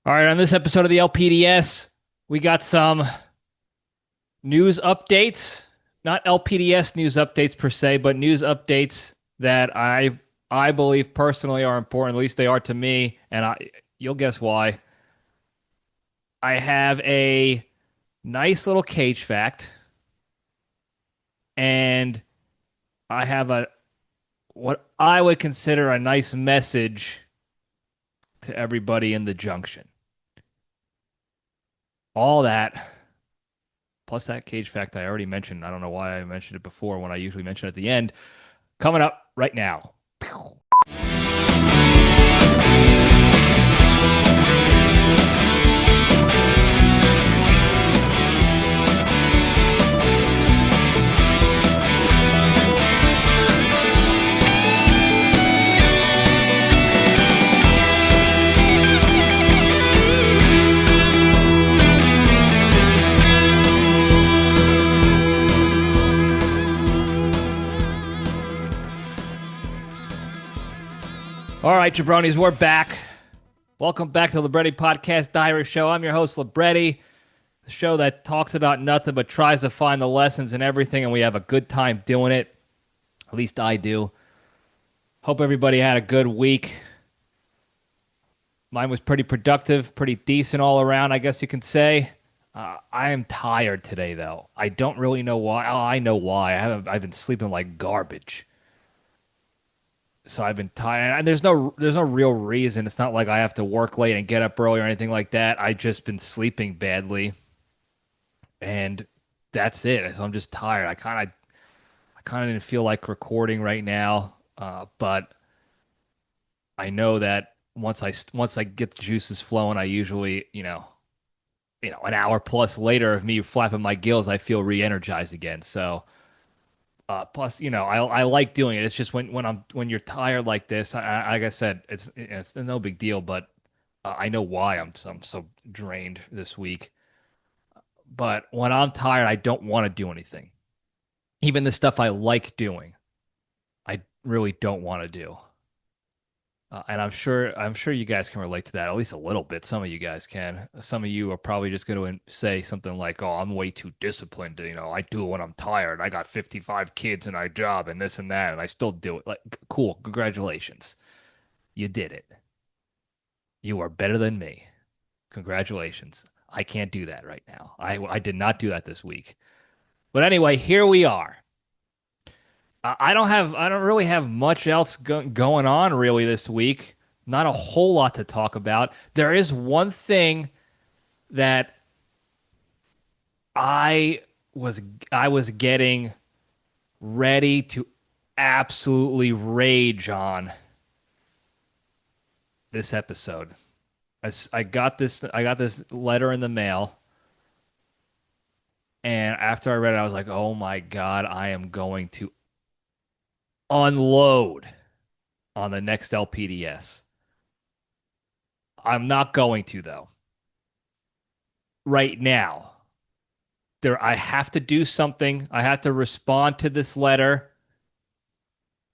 All right, on this episode of the LPDS, we got some news updates. Not LPDS news updates per se, but news updates that I believe personally are important. At least they are to me, and you'll guess why. I have a nice little Cage fact, and I have a what I would consider a nice message to everybody in the Junction. All that plus that Cage fact I already mentioned. I don't know why I mentioned it before when I usually mention it at the end. Coming up right now. All right, Jabronis, we're back. Welcome back to the Libretti Podcast Diary Show. I'm your host, Libretti, the show that talks about nothing but tries to find the lessons in everything, and we have a good time doing it. At least I do. Hope everybody had a good week. Mine was pretty productive, pretty decent all around, I guess you can say. I am tired today, though. I don't really know why. Oh, I know why. I've been sleeping like garbage. So I've been tired, and there's no real reason. It's not like I have to work late and get up early or anything like that. I just been sleeping badly, and that's it. So I'm just tired. I kind of didn't feel like recording right now, but I know that once I get the juices flowing, I usually an hour plus later of me flapping my gills, I feel re-energized again. So. Plus, I like doing it. It's just when you're tired like this, like I said, it's no big deal. But I know why I'm so drained this week. But when I'm tired, I don't want to do anything. Even the stuff I like doing, I really don't want to do. And I'm sure you guys can relate to that at least a little bit. Some of you guys can. Some of you are probably just going to say something like, "Oh, I'm way too disciplined. I do it when I'm tired. I got 55 kids in my job and this and that, and I still do it." Like, cool, congratulations, you did it. You are better than me. Congratulations. I can't do that right now. I did not do that this week. But anyway, here we are. I don't really have much else going on really this week. Not a whole lot to talk about. There is one thing that I was I was getting ready to absolutely rage on this episode. I got this letter in the mail, and after I read it, I was like, "Oh my God, I am going to unload on the next LPDS." I'm not going to though. Right now. I have to do something. I have to respond to this letter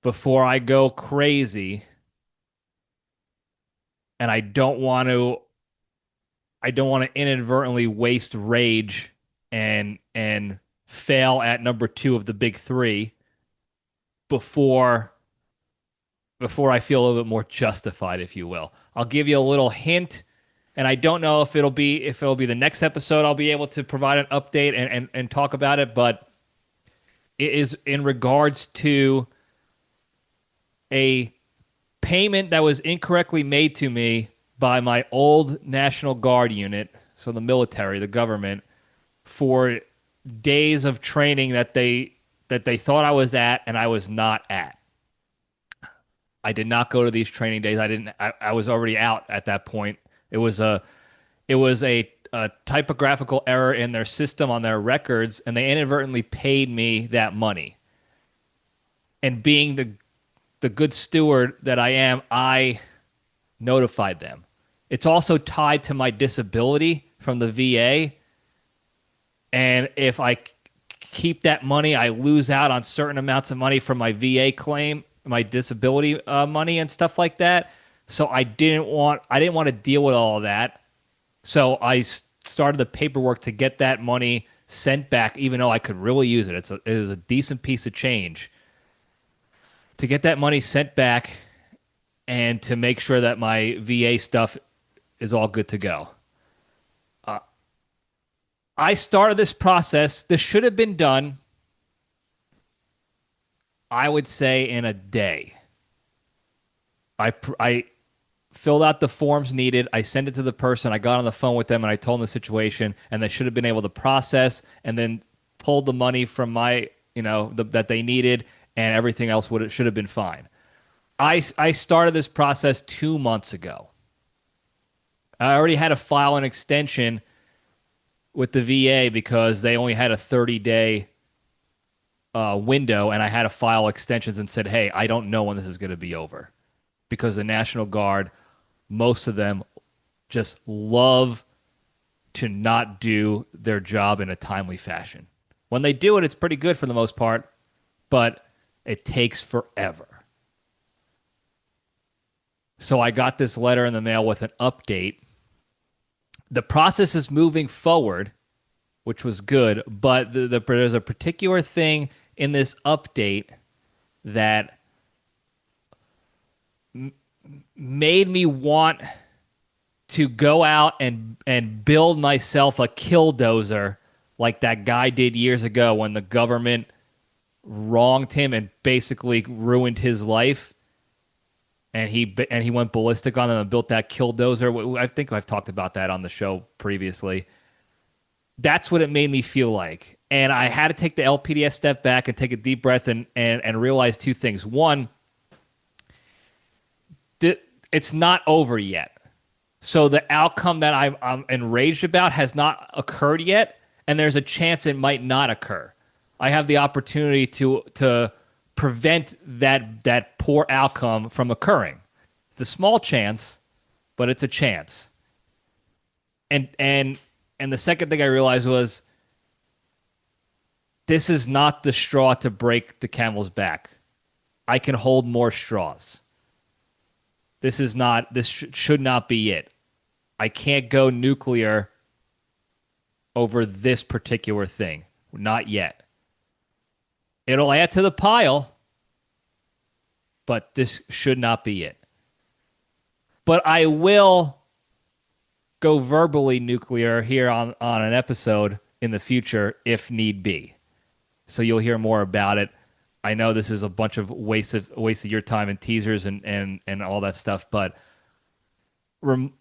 before I go crazy. And I don't want to inadvertently waste rage and fail at number two of the big three before before I feel a little bit more justified, if you will. I'll give you a little hint, and I don't know if it'll be the next episode I'll be able to provide an update and talk about it, but it is in regards to a payment that was incorrectly made to me by my old National Guard unit, so the military, the government, for days of training that they thought I was at and I was not at. I did not go to these training days. I was already out at that point. It was a typographical error in their system on their records, and they inadvertently paid me that money. And being the good steward that I am, I notified them. It's also tied to my disability from the VA. And if I keep that money, I lose out on certain amounts of money from my VA claim, my disability money and stuff like that. So I didn't want to deal with all of that. So I started the paperwork to get that money sent back, even though I could really use it. It was a decent piece of change to get that money sent back and to make sure that my VA stuff is all good to go. I started this process. This should have been done, I would say, in a day. I filled out the forms needed. I sent it to the person. I got on the phone with them and I told them the situation, and they should have been able to process and then pulled the money from my, that they needed, and everything else should have been fine. I started this process 2 months ago. I already had to file an extension with the VA because they only had a 30-day window, and I had to file extensions and said, hey, I don't know when this is going to be over. Because the National Guard, most of them just love to not do their job in a timely fashion. When they do it, it's pretty good for the most part, but it takes forever. So I got this letter in the mail with an update. The process is moving forward, which was good, but there's a particular thing in this update that made me want to go out and build myself a killdozer like that guy did years ago when the government wronged him and basically ruined his life, and he went ballistic on them and built that killdozer. I think I've talked about that on the show previously. That's what it made me feel like, and I had to take the LPDS step back and take a deep breath and realize two things. One, it's not over yet. So the outcome that I'm enraged about has not occurred yet, and there's a chance it might not occur. I have the opportunity to prevent that poor outcome from occurring. It's a small chance, but it's a chance. And the second thing I realized was this is not the straw to break the camel's back. I can hold more straws. This should not be it. I can't go nuclear over this particular thing. Not yet. It'll add to the pile, but this should not be it. But I will go verbally nuclear here on an episode in the future if need be. So you'll hear more about it. I know this is a bunch of waste of your time and teasers and all that stuff, but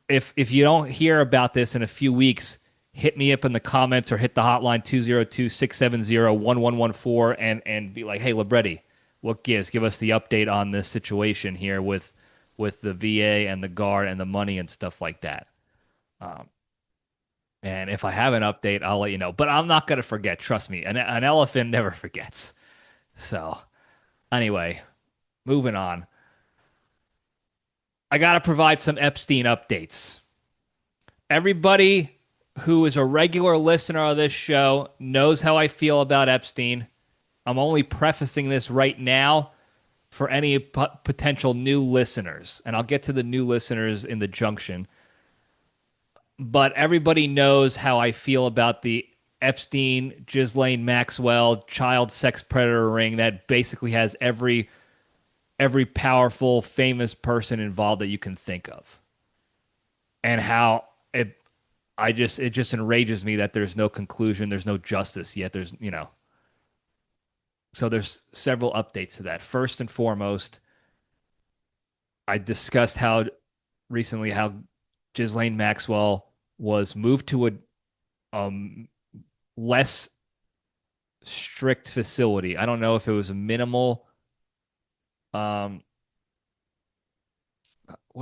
if you don't hear about this in a few weeks, hit me up in the comments or hit the hotline 202-670-1114 and be like, hey, Libretti, what gives? Give us the update on this situation here with the VA and the Guard and the money and stuff like that. And if I have an update, I'll let you know. But I'm not going to forget. Trust me. An elephant never forgets. So, anyway, moving on. I got to provide some Epstein updates. Everybody who is a regular listener of this show knows how I feel about Epstein. I'm only prefacing this right now for any potential new listeners, and I'll get to the new listeners in the Junction. But everybody knows how I feel about the Epstein, Ghislaine Maxwell, child sex predator ring that basically has every powerful, famous person involved that you can think of. And how it just enrages me that there's no conclusion, there's no justice yet. So there's several updates to that. First and foremost, I discussed how Ghislaine Maxwell was moved to a less strict facility. I don't know if it was a minimal, what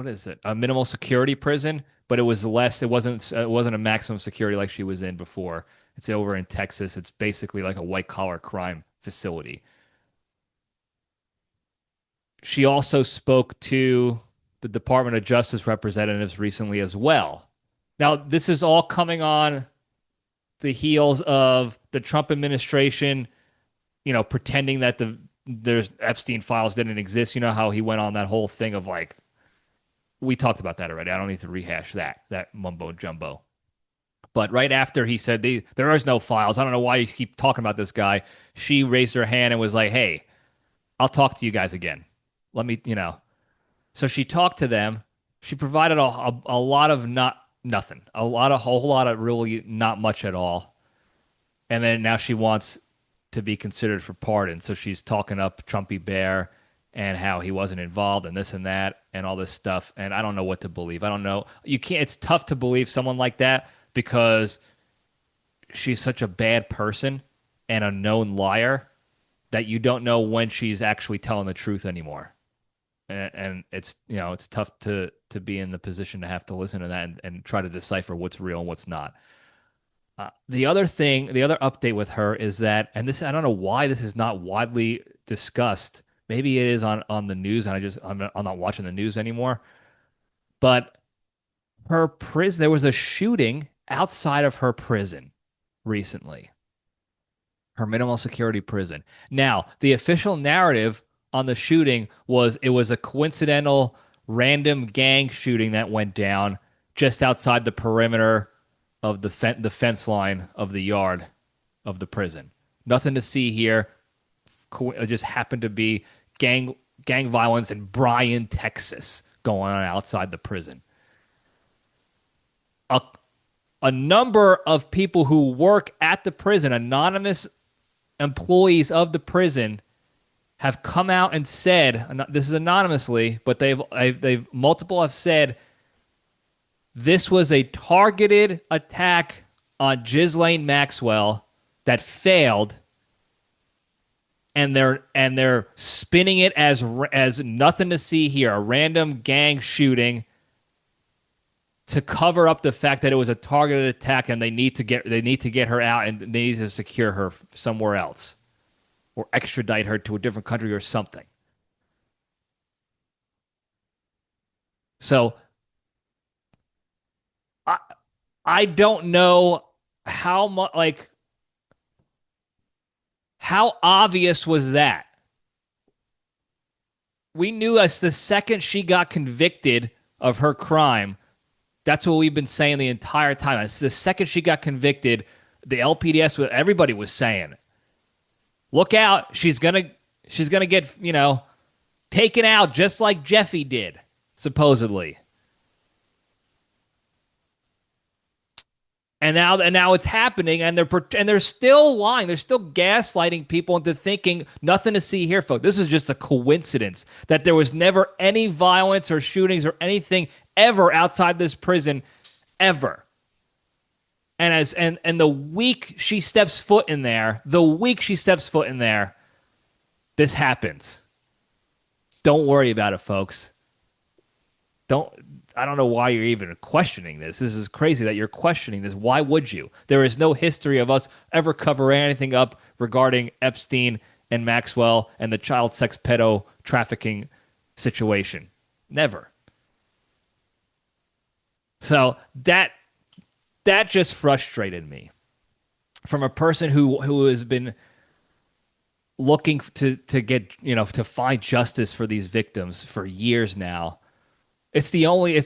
is it? A minimal security prison, but it was less. It wasn't a maximum security like she was in before. It's over in Texas. It's basically like a white collar crime facility. She also spoke to the Department of Justice representatives recently as well. Now, this is all coming on the heels of the Trump administration, pretending that there's Epstein files didn't exist. You know how he went on that whole thing of like, we talked about that already. I don't need to rehash that mumbo jumbo. But right after he said there is no files, I don't know why you keep talking about this guy. She raised her hand and was like, "Hey, I'll talk to you guys again. Let me." So she talked to them. She provided a lot of not nothing, a whole lot of really not much at all. And then now she wants to be considered for pardon. So she's talking up Trumpy Bear and how he wasn't involved and this and that and all this stuff. And I don't know what to believe. I don't know. You can't. It's tough to believe someone like that because she's such a bad person and a known liar that you don't know when she's actually telling the truth anymore. And it's it's tough to be in the position to have to listen to that and try to decipher what's real and what's not. The other update with her is that, and this I don't know why this is not widely discussed. Maybe it is on the news, and I'm not watching the news anymore. But her prison, there was a shooting outside of her prison recently, her minimal security prison. Now, the official narrative on the shooting was it was a coincidental random gang shooting that went down just outside the perimeter of the fence line of the yard of the prison. Nothing to see here. It just happened to be gang violence in Bryan, Texas, going on outside the prison. A, a number of people who work at the prison, anonymous employees of the prison, have come out and said, this is anonymously, but they've multiple have said this was a targeted attack on Ghislaine Maxwell that failed, and they're spinning it as nothing to see here, a random gang shooting to cover up the fact that it was a targeted attack, and they need to get her out, and they need to secure her somewhere else or extradite her to a different country or something. So I don't know how much, like, how obvious was that? We knew as the second she got convicted of her crime, that's what we've been saying the entire time. As the second she got convicted, the LPDS, everybody was saying, look out, she's gonna get, taken out just like Jeffy did, supposedly. And now it's happening, and they're still lying. They're still gaslighting people into thinking nothing to see here, folks. This is just a coincidence that there was never any violence or shootings or anything ever outside this prison, ever. And the week she steps foot in there, this happens. Don't worry about it, folks. I don't know why you're even questioning this. This is crazy that you're questioning this. Why would you? There is no history of us ever covering anything up regarding Epstein and Maxwell and the child sex pedo trafficking situation. Never. So that just frustrated me. From a person who has been looking to get, to find justice for these victims for years now. It's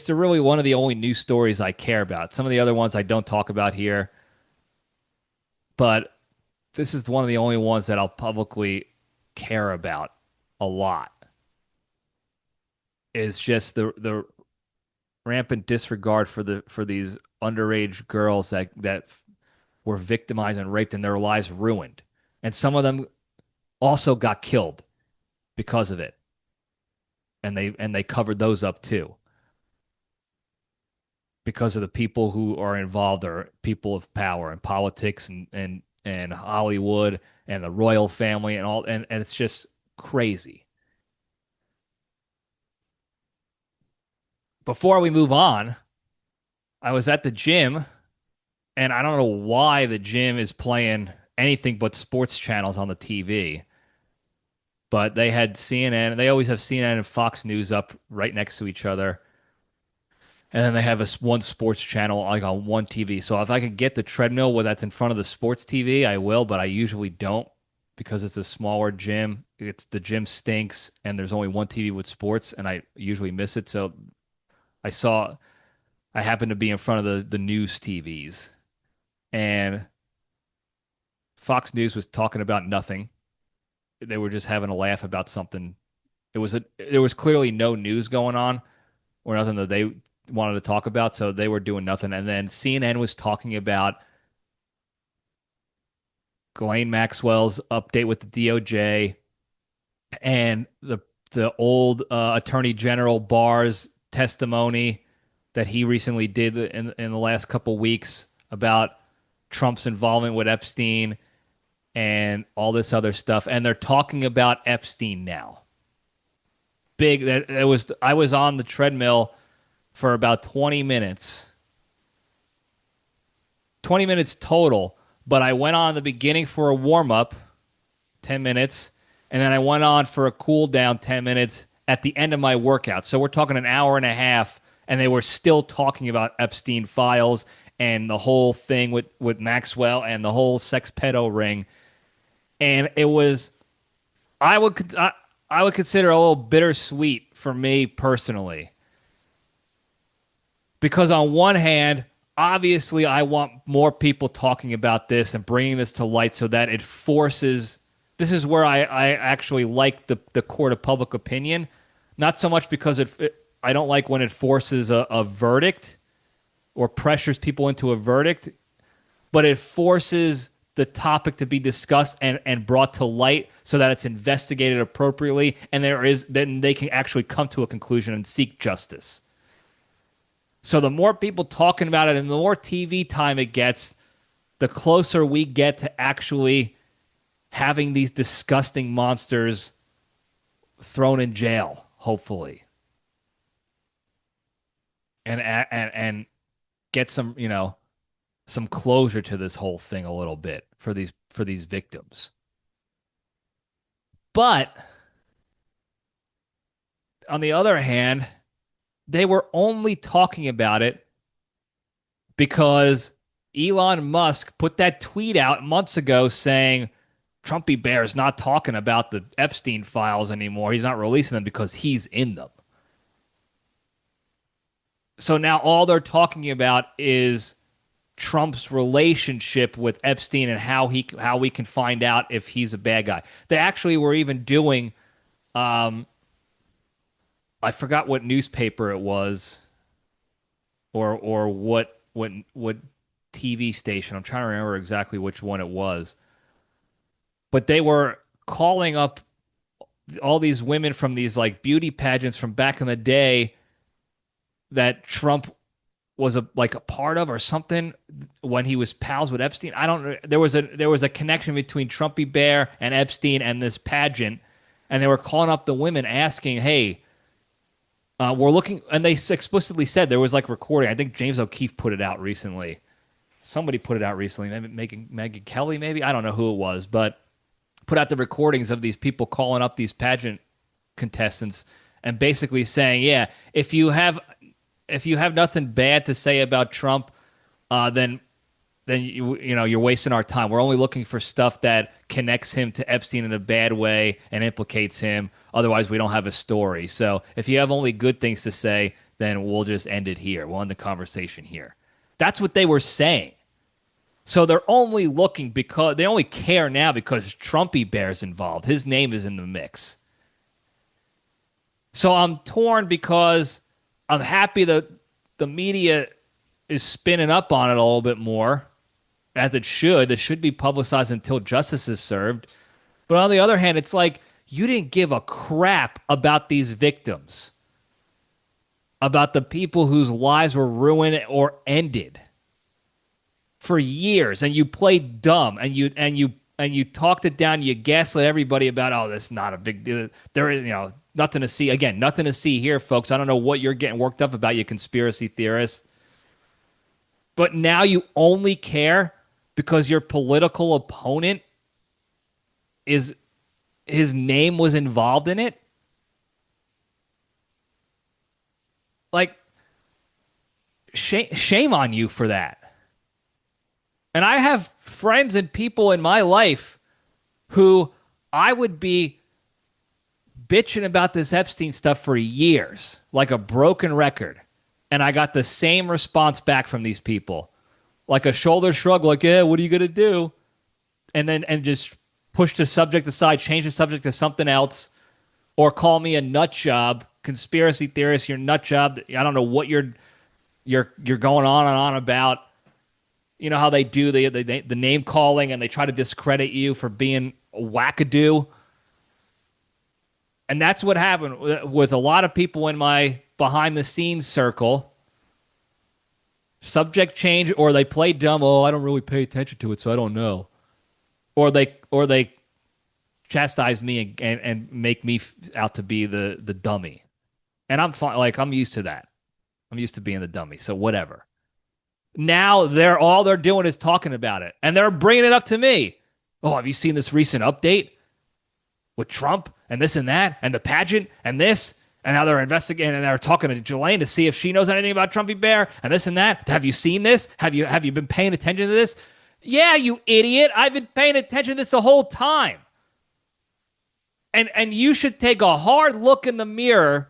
really one of the only news stories I care about. Some of the other ones I don't talk about here, but this is one of the only ones that I'll publicly care about a lot. Is just the rampant disregard for these underage girls that were victimized and raped and their lives ruined, and some of them also got killed because of it. And they covered those up too, because of the people who are involved are people of power and politics and Hollywood and the royal family and all, and it's just crazy. Before we move on, I was at the gym, and I don't know why the gym is playing anything but sports channels on the TV. But they had CNN. They always have CNN and Fox News up right next to each other. And then they have one sports channel like on one TV. So if I could get the treadmill where that's in front of the sports TV, I will, but I usually don't because it's a smaller gym. The gym stinks and there's only one TV with sports, and I usually miss it. So I happened to be in front of the news TVs. and Fox News was talking about nothing. They were just having a laugh about something. There was clearly no news going on or nothing that they wanted to talk about, so they were doing nothing. And then CNN was talking about Ghislaine Maxwell's update with the DOJ and the old Attorney General Barr's testimony that he recently did in the last couple weeks about Trump's involvement with Epstein and all this other stuff. And they're talking about Epstein now. Big that it was. I was on the treadmill for about 20 minutes. 20 minutes total, but I went on in the beginning for a warm-up, 10 minutes, and then I went on for a cool down 10 minutes at the end of my workout. So we're talking an hour and a half, and they were still talking about Epstein files and the whole thing with Maxwell and the whole sex pedo ring. And it was, I would consider a little bittersweet for me personally. Because on one hand, obviously I want more people talking about this and bringing this to light so that it forces, this is where I actually like the court of public opinion. Not so much because I don't like when it forces a verdict or pressures people into a verdict, but it forces the topic to be discussed and brought to light so that it's investigated appropriately, and then they can actually come to a conclusion and seek justice. So the more people talking about it and the more TV time it gets, the closer we get to actually having these disgusting monsters thrown in jail, hopefully. And get some, some closure to this whole thing a little bit for these victims. But on the other hand, they were only talking about it because Elon Musk put that tweet out months ago saying Trumpy Bear is not talking about the Epstein files anymore. He's not releasing them because he's in them. So now all they're talking about is Trump's relationship with Epstein and how we can find out if he's a bad guy. They actually were even doing, I forgot what newspaper it was, or what TV station. I'm trying to remember exactly which one it was. But they were calling up all these women from these like beauty pageants from back in the day that Trump was a part of or something when he was pals with Epstein. I don't know. There was a connection between Trumpy Bear and Epstein and this pageant, and they were calling up the women asking, "Hey, we're looking," and they explicitly said there was like recording. I think James O'Keefe put it out recently. Somebody put it out recently. Maybe Megyn Kelly, maybe, I don't know who it was, but put out the recordings of these people calling up these pageant contestants and basically saying, "Yeah, if you have nothing bad to say about Trump, then you're wasting our time. We're only looking for stuff that connects him to Epstein in a bad way and implicates him. Otherwise, we don't have a story. So if you have only good things to say, then we'll just end it here. We'll end the conversation here." That's what they were saying. So they're only looking because they only care now because Trumpy Bear's involved. His name is in the mix. So I'm torn because I'm happy that the media is spinning up on it a little bit more, as it should. It should be publicized until justice is served. But on the other hand, it's like you didn't give a crap about these victims, about the people whose lives were ruined or ended for years, and you played dumb, and you talked it down. You gaslit everybody about, "Oh, that's not a big deal. There is, nothing to see." Again, nothing to see here, folks. I don't know what you're getting worked up about, you conspiracy theorists. But now you only care because your political opponent his name was involved in it? Like, shame on you for that. And I have friends and people in my life who I would be bitching about this Epstein stuff for years, like a broken record. And I got the same response back from these people. like a shoulder shrug, like, yeah, what are you gonna do? And just push the subject aside, change the subject to something else, or call me a nut job, conspiracy theorist, you're nut job. I don't know what you're going on and on about. You know how they do the name calling and they try to discredit you for being a wackadoo. And that's what happened with a lot of people in my behind the scenes circle. Subject change, or they play dumb. Oh, I don't really pay attention to it, so I don't know. Or they chastise me and make me out to be the dummy. And I'm fine. Like, I'm used to that. I'm used to being the dummy. So whatever. Now all they're doing is talking about it, and they're bringing it up to me. Oh, have you seen this recent update with Trump and this and that and the pageant and this? And now they're investigating and they're talking to Jelaine to see if she knows anything about Trumpy Bear and this and that. Have you seen this? Have you been paying attention to this? Yeah, you idiot. I've been paying attention to this the whole time. And you should take a hard look in the mirror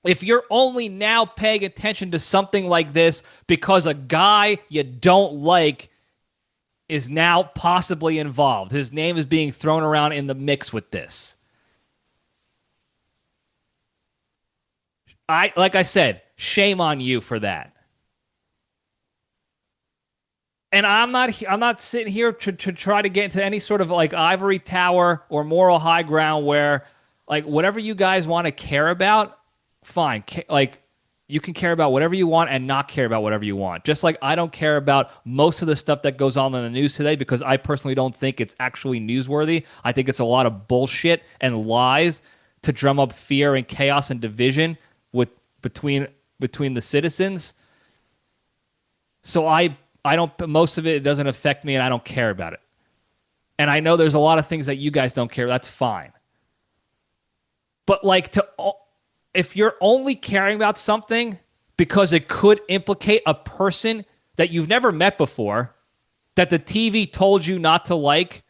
if you're only now paying attention to something like this because a guy you don't like is now possibly involved. His name is being thrown around in the mix with this. Like I said, shame on you for that. And I'm not sitting here to try to get into any sort of like ivory tower or moral high ground where, like, whatever you guys want to care about, fine. Like, you can care about whatever you want and not care about whatever you want. Just like I don't care about most of the stuff that goes on in the news today because I personally don't think it's actually newsworthy. I think it's a lot of bullshit and lies to drum up fear and chaos and division between the citizens. So I don't, most of it doesn't affect me and I don't care about it. And I know there's a lot of things that you guys don't care. That's fine. But like, if you're only caring about something because it could implicate a person that you've never met before, that the TV told you not to like,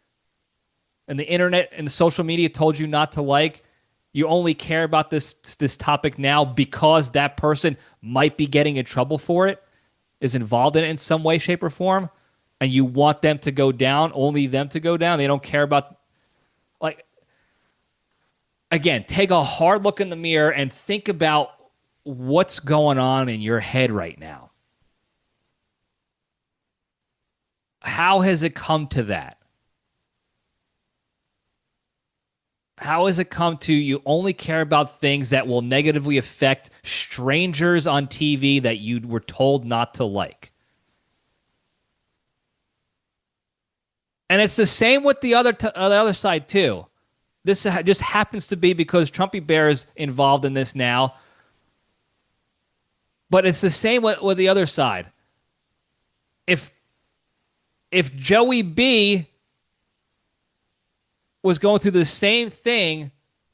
and the internet and the social media told you not to like, you only care about this topic now because that person might be getting in trouble for it, is involved in it in some way, shape, or form, and you want them to go down, only them to go down. They don't care about, like, again, take a hard look in the mirror and think about what's going on in your head right now. How has it come to that? How has it come to you only care about things that will negatively affect strangers on TV that you were told not to like? And it's the same with the other side too. This just happens to be because Trumpy Bear is involved in this now. But it's the same with the other side. If Joey B was going through the same thing,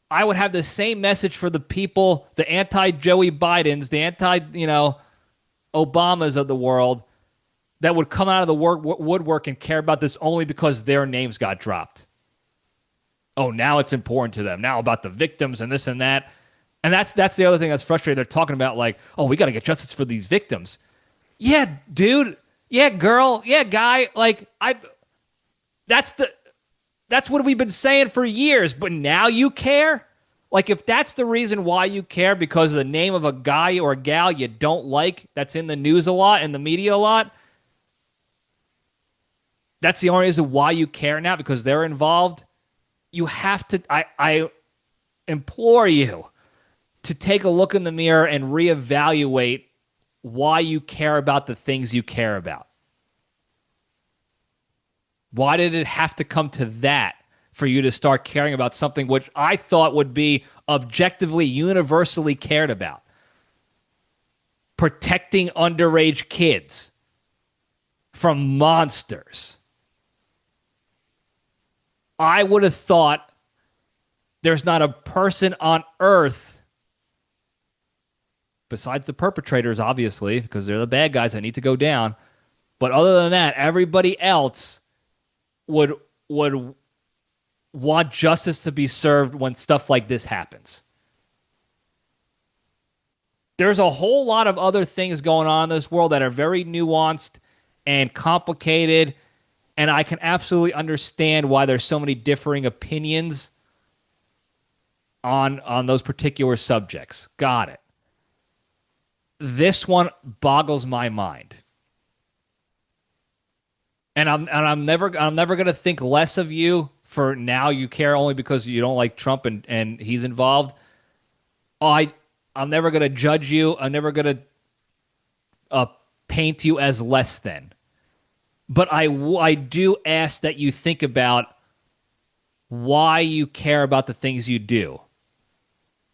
I would have the same message for the people, the anti-Joey Bidens, the Obamas of the world, that would come out of the woodwork and care about this only because their names got dropped. Oh, now it's important to them. Now about the victims and this and that. And that's the other thing that's frustrating. They're talking about, like, oh, we got to get justice for these victims. Yeah, dude. Yeah, girl. Yeah, guy. Like, that's what we've been saying for years, but now you care? Like, if that's the reason why you care, because of the name of a guy or a gal you don't like that's in the news a lot and the media a lot, that's the only reason why you care now, because they're involved, you have to, I implore you to take a look in the mirror and reevaluate why you care about the things you care about. Why did it have to come to that for you to start caring about something which I thought would be objectively, universally cared about? Protecting underage kids from monsters. I would have thought there's not a person on earth, besides the perpetrators, obviously, because they're the bad guys that need to go down, but other than that, everybody else would want justice to be served when stuff like this happens. There's a whole lot of other things going on in this world that are very nuanced and complicated, and I can absolutely understand why there's so many differing opinions on those particular subjects. Got it. This one boggles my mind. And I'm never going to think less of you for now you care only because you don't like Trump and he's involved. I'm never going to judge you. I'm never going to paint you as less than. But I do ask that you think about why you care about the things you do.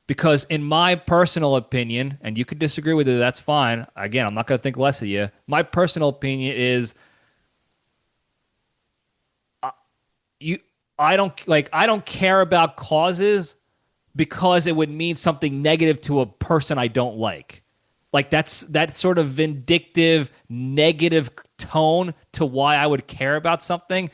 Because in my personal opinion, and you could disagree with it, that's fine. Again, I'm not going to think less of you. My personal opinion is I don't care about causes because it would mean something negative to a person I don't like. Like that's that sort of vindictive, negative tone to why I would care about something.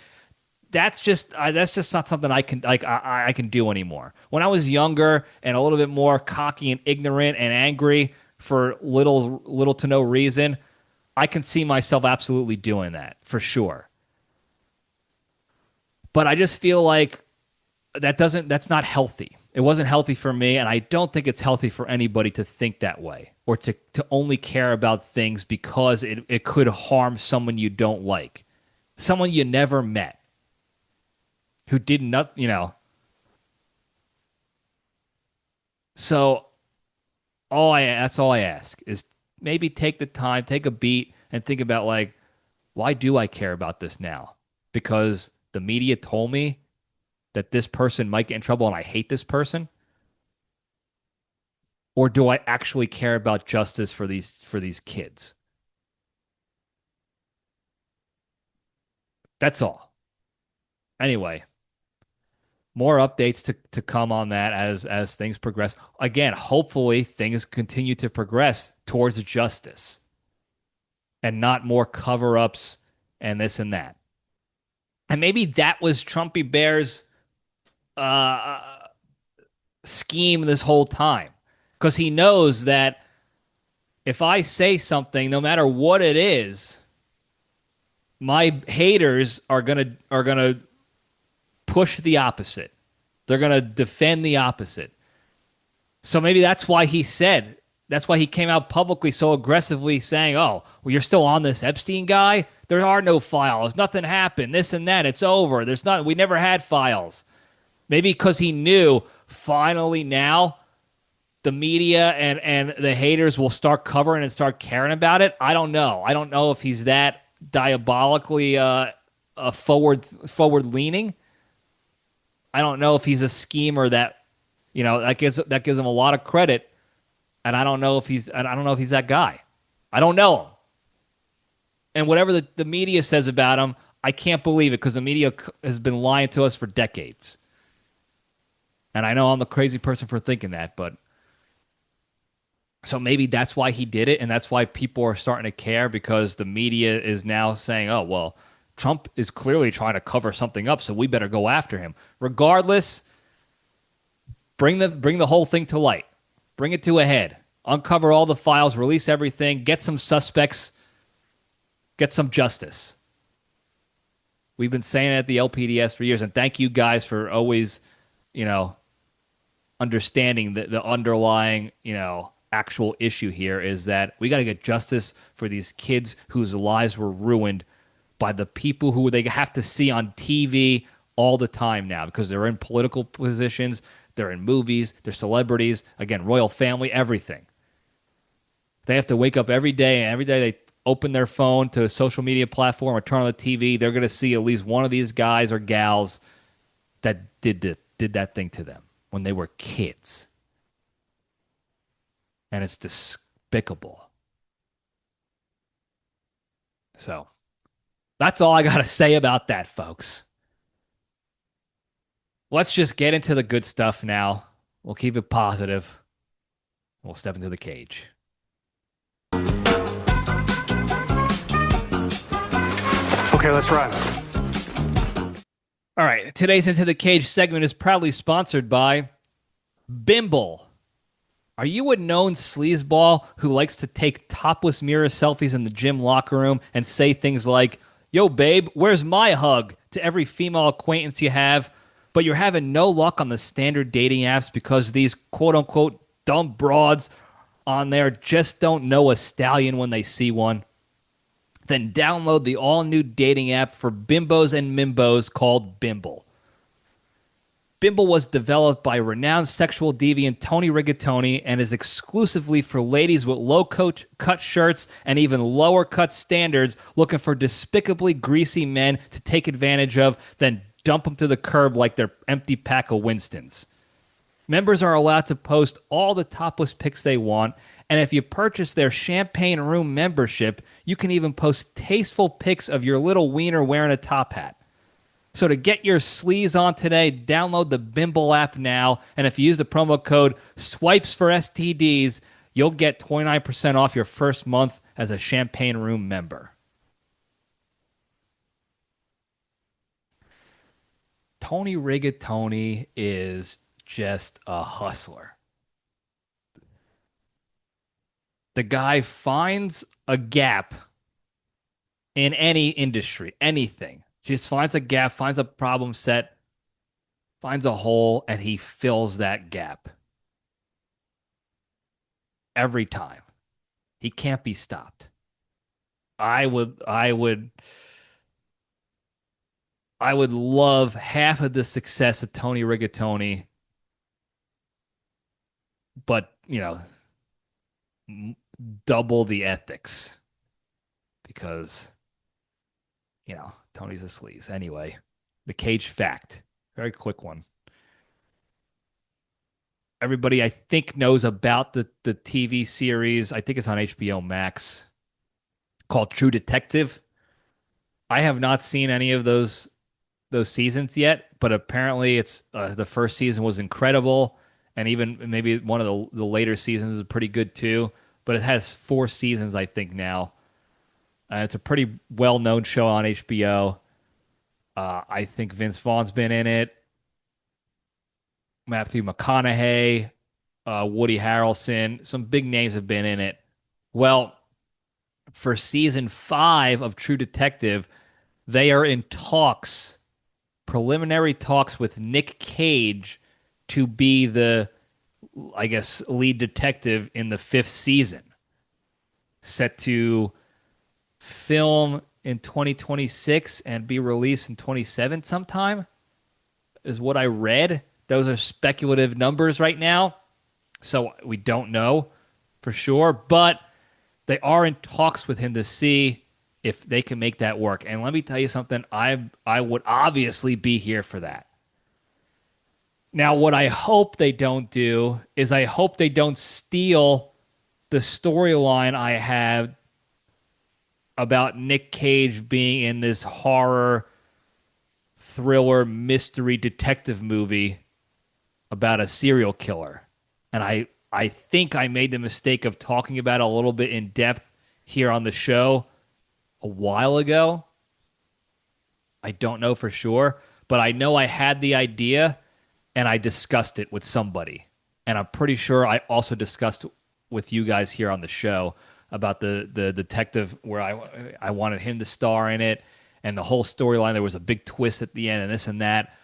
That's just not something I can do anymore. When I was younger and a little bit more cocky and ignorant and angry for little to no reason, I can see myself absolutely doing that for sure. But I just feel like that's not healthy. It wasn't healthy for me, and I don't think it's healthy for anybody to think that way or to only care about things because it could harm someone you don't like, someone you never met, who did not, So that's all I ask is maybe take the time, take a beat, and think about like, why do I care about this now? Because the media told me that this person might get in trouble and I hate this person? Or do I actually care about justice for these kids? That's all. Anyway, more updates to come on that as things progress. Again, hopefully things continue to progress towards justice and not more cover-ups and this and that. And maybe that was Trumpy Bear's scheme this whole time, because he knows that if I say something, no matter what it is, my haters are gonna push the opposite. They're gonna defend the opposite. So maybe that's why he came out publicly so aggressively saying, "Oh, well, you're still on this Epstein guy? There are no files. Nothing happened. This and that. It's over. We never had files." Maybe because he knew finally now the media and the haters will start covering and start caring about it. I don't know. I don't know if he's that diabolically forward leaning. I don't know if he's a schemer that that gives him a lot of credit. And I don't know if he's that guy. I don't know him. And whatever the media says about him, I can't believe it because the media has been lying to us for decades. And I know I'm the crazy person for thinking that, but so maybe that's why he did it, and that's why people are starting to care because the media is now saying, "Oh, well, Trump is clearly trying to cover something up, so we better go after him." Regardless, bring the whole thing to light. Bring it to a head. Uncover all the files, release everything, get some suspects, get some justice. We've been saying it at the LPDS for years, and thank you guys for always, understanding the underlying, actual issue here is that we got to get justice for these kids whose lives were ruined by the people who they have to see on TV all the time now because they're in political positions, they're in movies, they're celebrities, again, royal family, everything. They have to wake up every day, and every day they open their phone to a social media platform or turn on the TV, they're going to see at least one of these guys or gals that did that thing to them when they were kids. And it's despicable. So, that's all I got to say about that, folks. Let's just get into the good stuff now. We'll keep it positive. We'll step into the cage. Okay, let's run. All right, today's Into the Cage segment is proudly sponsored by Bimble. Are you a known sleazeball who likes to take topless mirror selfies in the gym locker room and say things like, "Yo, babe, where's my hug?" to every female acquaintance you have, but you're having no luck on the standard dating apps because these quote unquote dumb broads on there just don't know a stallion when they see one? Then download the all new dating app for bimbos and mimbos called Bimble. Bimble was developed by renowned sexual deviant Tony Rigatoni and is exclusively for ladies with low cut shirts and even lower cut standards looking for despicably greasy men to take advantage of, then dump them to the curb like they're empty pack of Winstons. Members are allowed to post all the topless pics they want, and if you purchase their champagne room membership, you can even post tasteful pics of your little wiener wearing a top hat. So to get your sleaze on today, download the Bimble app now, and if you use the promo code SWIPES for STDs, you'll get 29% off your first month as a Champagne Room member. Tony Rigatoni is just a hustler. The guy finds a gap in any industry, anything. Just finds a gap, finds a problem set, finds a hole, and he fills that gap. Every time. He can't be stopped. I would love half of the success of Tony Rigatoni, but, double the ethics. Because, Tony's a sleaze. Anyway, the Cage fact. Very quick one. Everybody, I think, knows about the TV series. I think it's on HBO Max called True Detective. I have not seen any of those seasons yet, but apparently it's the first season was incredible, and even maybe one of the later seasons is pretty good too. But it has 4 seasons, I think, now. It's a pretty well-known show on HBO. I think Vince Vaughn's been in it. Matthew McConaughey, Woody Harrelson. Some big names have been in it. Well, for season 5 of True Detective, they are in talks, preliminary talks with Nic Cage to be the, I guess, lead detective in the 5th season. Set to film in 2026 and be released in 27 sometime, is what I read. Those are speculative numbers right now, so we don't know for sure, but they are in talks with him to see if they can make that work. And let me tell you something, I would obviously be here for that. Now, what I hope they don't do is I hope they don't steal the storyline I have about Nic Cage being in this horror, thriller, mystery detective movie about a serial killer. And I think I made the mistake of talking about it a little bit in depth here on the show a while ago. I don't know for sure, but I know I had the idea and I discussed it with somebody. And I'm pretty sure I also discussed with you guys here on the show about the detective where I wanted him to star in it, and the whole storyline. There was a big twist at the end and this and that.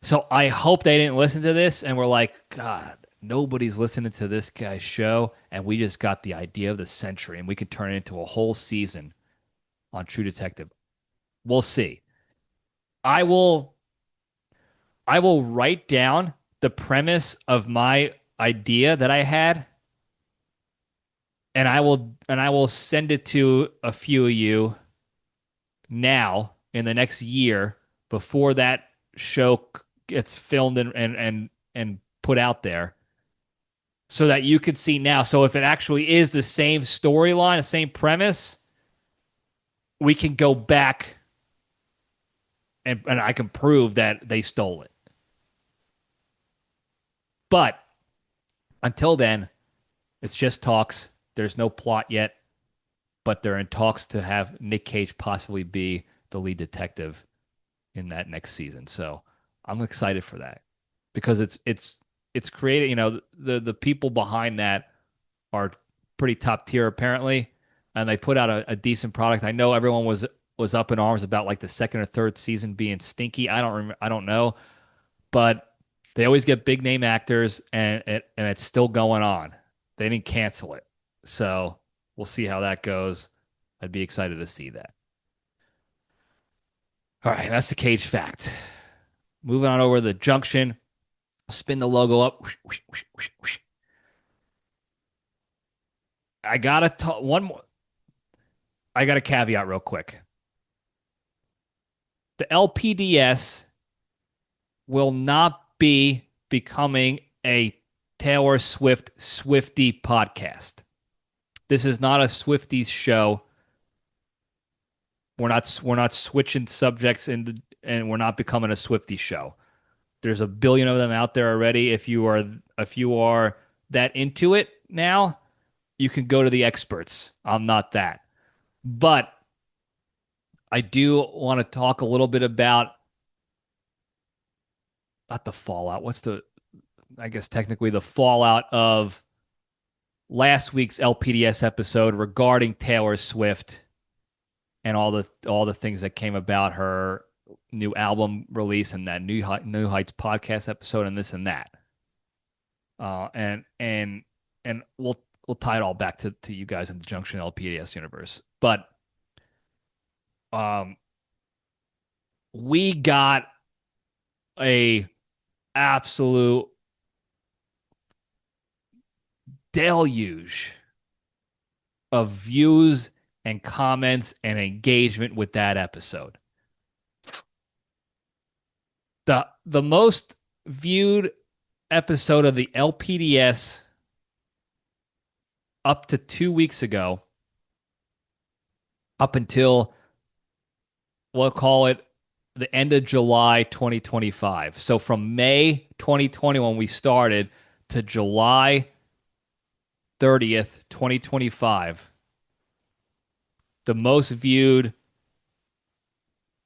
So I hope they didn't listen to this and were like, God, nobody's listening to this guy's show, and we just got the idea of the century, and we could turn it into a whole season on True Detective. We'll see. I will write down the premise of my idea that I had, and I will send it to a few of you now in the next year before that show gets filmed and put out there, so that you could see now. So if it actually is the same storyline, the same premise, we can go back and I can prove that they stole it. But until then, it's just talks. There's no plot yet, but they're in talks to have Nic Cage possibly be the lead detective in that next season. So I'm excited for that because it's it's created, the people behind that are pretty top tier apparently, and they put out a decent product. I know everyone was up in arms about like the second or third season being stinky. I don't know, but they always get big name actors, and it's still going on. They didn't cancel it, so we'll see how that goes. I'd be excited to see that. All right, that's the Cage fact. Moving on over to the Junction. Spin the logo up. I gotta talk one more. I got a caveat real quick. The LPDS will not be becoming a Taylor Swift Swiftie podcast. This is not a Swifties show. We're not switching subjects and we're not becoming a Swiftie show. There's a billion of them out there already. If you are that into it now, you can go to the experts. I'm not that. But I do want to talk a little bit about not the fallout. I guess technically the fallout of last week's LPDS episode regarding Taylor Swift and all the things that came about her new album release and that New Heights podcast episode and this and that. And we'll tie it all back to you guys in the Junction LPDS universe. But we got a absolute deluge of views and comments and engagement with that episode. The most viewed episode of the LPDS up to 2 weeks ago, up until we'll call it the end of July 2025. So from May 2020 when we started to July 30th, 2025, the most viewed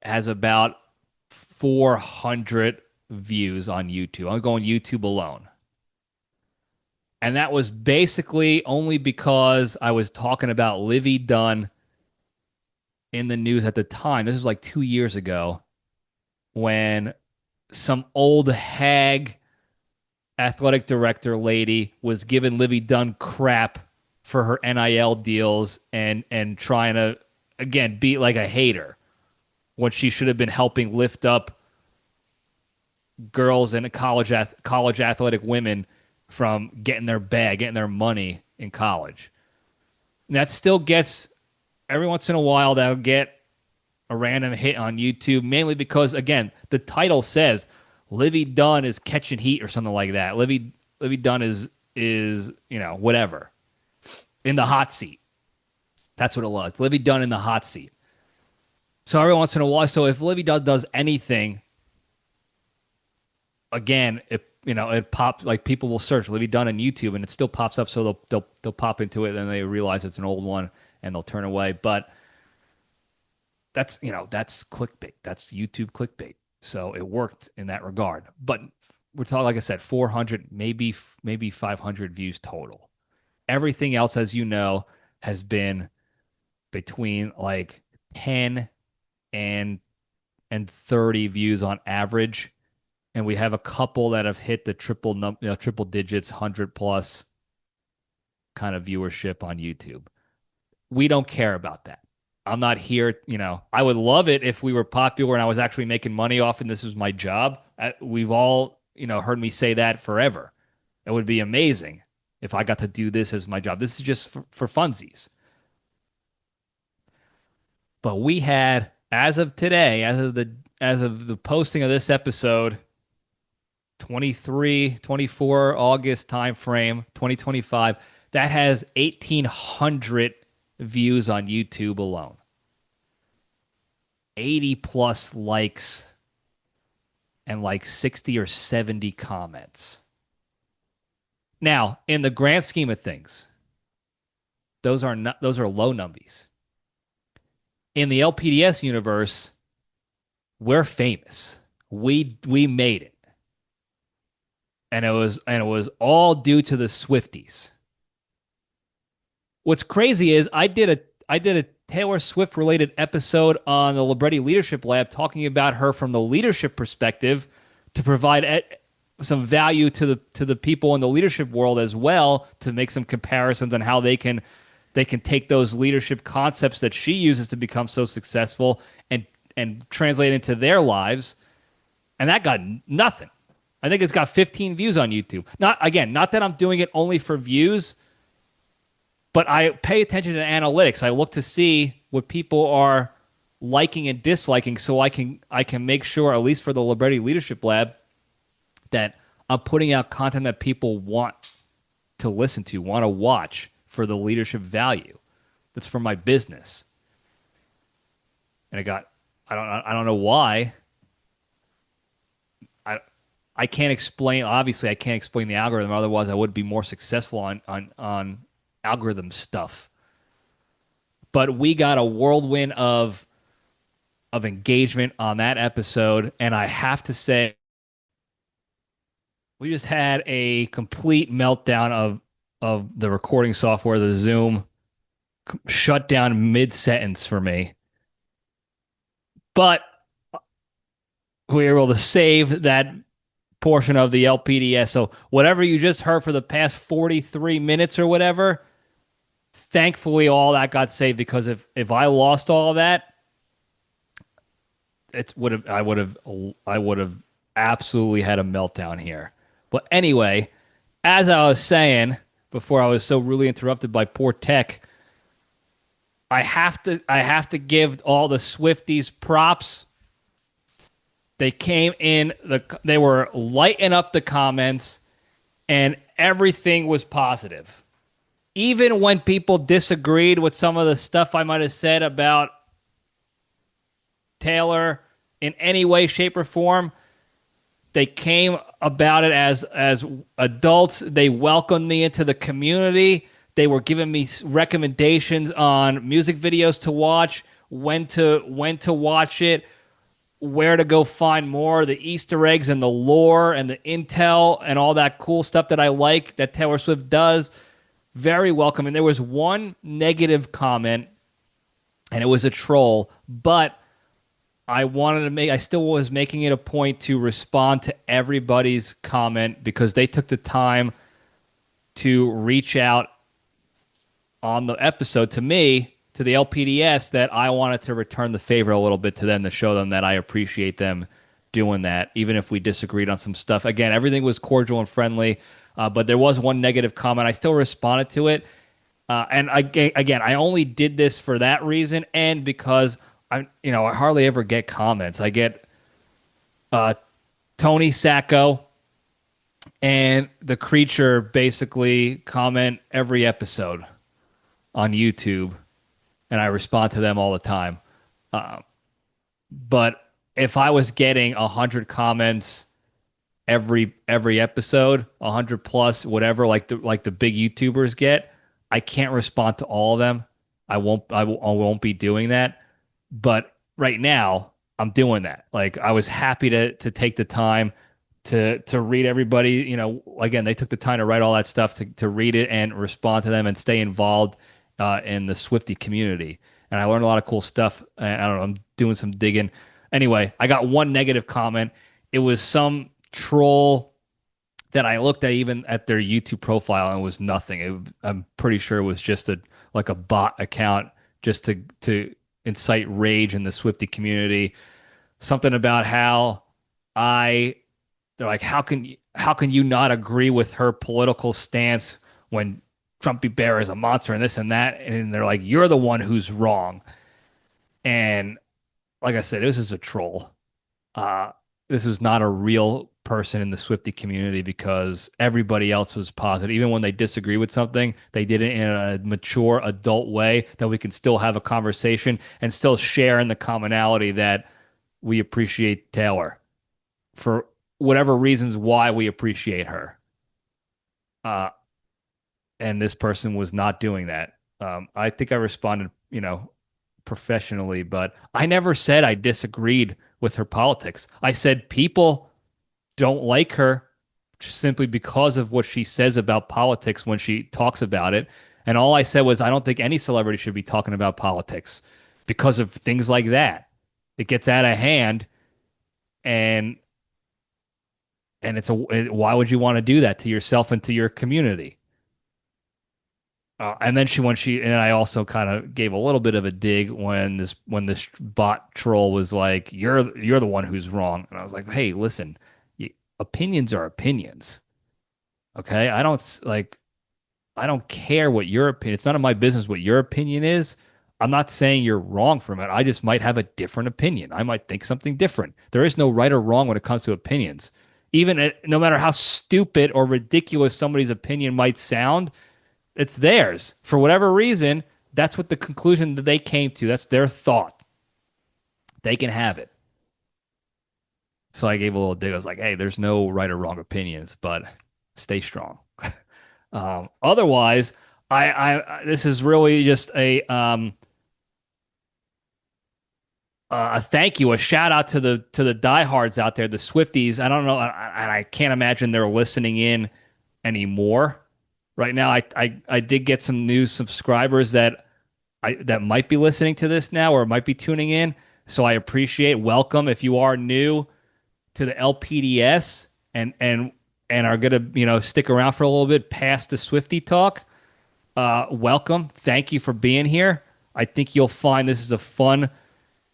has about 400 views on YouTube. I'm going YouTube alone. And that was basically only because I was talking about Livy Dunn in the news at the time. This was like 2 years ago when some old hag athletic director lady was giving Livy Dunn crap for her NIL deals and trying to, again, be like a hater when she should have been helping lift up girls and college athletic women from getting their bag, getting their money in college. And that still gets, every once in a while, that'll get a random hit on YouTube, mainly because, again, the title says Livy Dunn is catching heat or something like that. Livy Dunn is whatever, in the hot seat. That's what it was. Livy Dunn in the hot seat. So every once in a while, so if Livy Dunn does anything, again, it pops, like people will search Livy Dunn on YouTube and it still pops up, so they'll pop into it and they realize it's an old one and they'll turn away. But that's clickbait. That's YouTube clickbait. So it worked in that regard. But we're talking, like I said, 400, maybe 500 views total. Everything else, as you know, has been between like 10 and 30 views on average. And we have a couple that have hit the triple digits, 100 plus kind of viewership on YouTube. We don't care about that. I'm not here, I would love it if we were popular and I was actually making money off and this was my job. We've all, heard me say that forever. It would be amazing if I got to do this as my job. This is just for funsies. But we had, as of today, as of the posting of this episode, 24 August time frame, 2025, that has 1,800 views on YouTube alone. 80 plus likes and like 60 or 70 comments. Now, in the grand scheme of things, those are low numbies. In the LPDS universe, we're famous. We made it. and it was all due to the Swifties. What's crazy is I did a Taylor Swift related episode on the Libretti Leadership Lab talking about her from the leadership perspective to provide some value to the people in the leadership world as well, to make some comparisons on how they can take those leadership concepts that she uses to become so successful and translate into their lives. And that got nothing. I think it's got 15 views on YouTube. Not that I'm doing it only for views, but I pay attention to analytics. I look to see what people are liking and disliking, so I can make sure, at least for the Libretti Leadership Lab, that I'm putting out content that people want to listen to, want to watch for the leadership value. That's for my business. And I don't know why. I can't explain. Obviously, I can't explain the algorithm. Otherwise, I would be more successful on algorithm stuff. But we got a whirlwind of engagement on that episode, and I have to say, we just had a complete meltdown of the recording software. The Zoom shut down mid sentence for me, but we were able to save that portion of the LPDS. So whatever you just heard for the past 43 minutes or whatever, thankfully all that got saved, because if I lost all of that, I would have absolutely had a meltdown here. But anyway, as I was saying before, I was so really interrupted by poor tech. I have to give all the Swifties props. They came in, they were lighting up the comments, and everything was positive. Even when people disagreed with some of the stuff I might have said about Taylor in any way, shape, or form, they came about it as adults. They welcomed me into the community. They were giving me recommendations on music videos to watch, when to watch it, where to go find more, the Easter eggs and the lore and the intel and all that cool stuff that I like that Taylor Swift does. Very welcome. And there was one negative comment, and it was a troll, but I still was making it a point to respond to everybody's comment, because they took the time to reach out on the episode to me, to the LPDS, that I wanted to return the favor a little bit to them, to show them that I appreciate them doing that, even if we disagreed on some stuff. Again, everything was cordial and friendly, but there was one negative comment. I still responded to it. And I only did this for that reason, and because I hardly ever get comments. I get Tony Sacco and the Creature basically comment every episode on YouTube, and I respond to them all the time. But if I was getting 100 comments every episode, 100 plus, whatever, like the big YouTubers get, I can't respond to all of them. I won't be doing that. But right now, I'm doing that. Like, I was happy to take the time to read everybody. Again, they took the time to write all that stuff, to read it and respond to them and stay involved in the Swiftie community. And I learned a lot of cool stuff. And I don't know, I'm doing some digging. Anyway, I got one negative comment. It was some troll that I looked at, even at their YouTube profile, and it was nothing. I'm pretty sure it was just a bot account, just to incite rage in the Swiftie community. Something about how they're like, how can you not agree with her political stance when Trumpy Bear is a monster and this and that? And they're like, you're the one who's wrong. And like I said, this is a troll. This is not a real person in the Swiftie community, because everybody else was positive. Even when they disagree with something, they did it in a mature adult way that we can still have a conversation and still share in the commonality that we appreciate Taylor for whatever reasons why we appreciate her. And this person was not doing that. I think I responded, professionally, but I never said I disagreed with her politics. I said people don't like her simply because of what she says about politics when she talks about it. And all I said was, I don't think any celebrity should be talking about politics because of things like that. It gets out of hand, and why would you want to do that to yourself and to your community? And then and I also kind of gave a little bit of a dig when this bot troll was like, you're the one who's wrong, and I was like, hey, listen, opinions are opinions, okay? I don't care what your opinion. It's none of my business what your opinion is. I'm not saying you're wrong from it. I just might have a different opinion. I might think something different. There is no right or wrong when it comes to opinions. No matter how stupid or ridiculous somebody's opinion might sound, it's theirs. For whatever reason, that's what the conclusion that they came to. That's their thought. They can have it. So I gave a little dig. I was like, hey, there's no right or wrong opinions, but stay strong. Otherwise, I this is really just a thank you, a shout out to the diehards out there, the Swifties. I don't know, and I can't imagine they're listening in anymore right now. I did get some new subscribers that might be listening to this now or might be tuning in. So I appreciate. Welcome if you are new to the LPDS and are gonna stick around for a little bit past the Swifty talk. Welcome. Thank you for being here. I think you'll find this is a fun,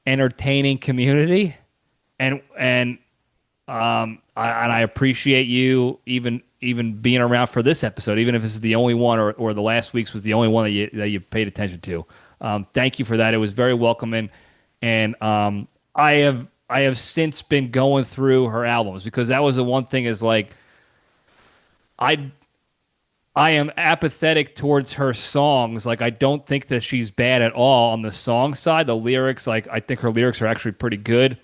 entertaining community, and I appreciate you even being around for this episode, even if this is the only one or the last week's was the only one that you paid attention to. Thank you for that. It was very welcoming, and I have since been going through her albums because that was the one thing is like I am apathetic towards her songs. Like, I don't think that she's bad at all on the song side. The lyrics, like, I think her lyrics are actually pretty good.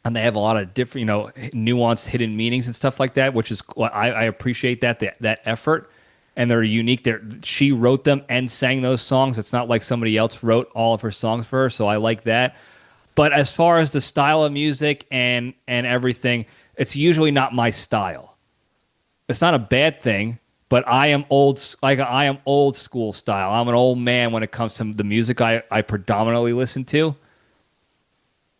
And they have a lot of different, nuanced hidden meanings and stuff like that, which is, I appreciate that effort. And they're unique. She wrote them and sang those songs. It's not like somebody else wrote all of her songs for her. So I like that. But as far as the style of music and everything, it's usually not my style. It's not a bad thing. But I am old school style. I'm an old man when it comes to the music I predominantly listen to,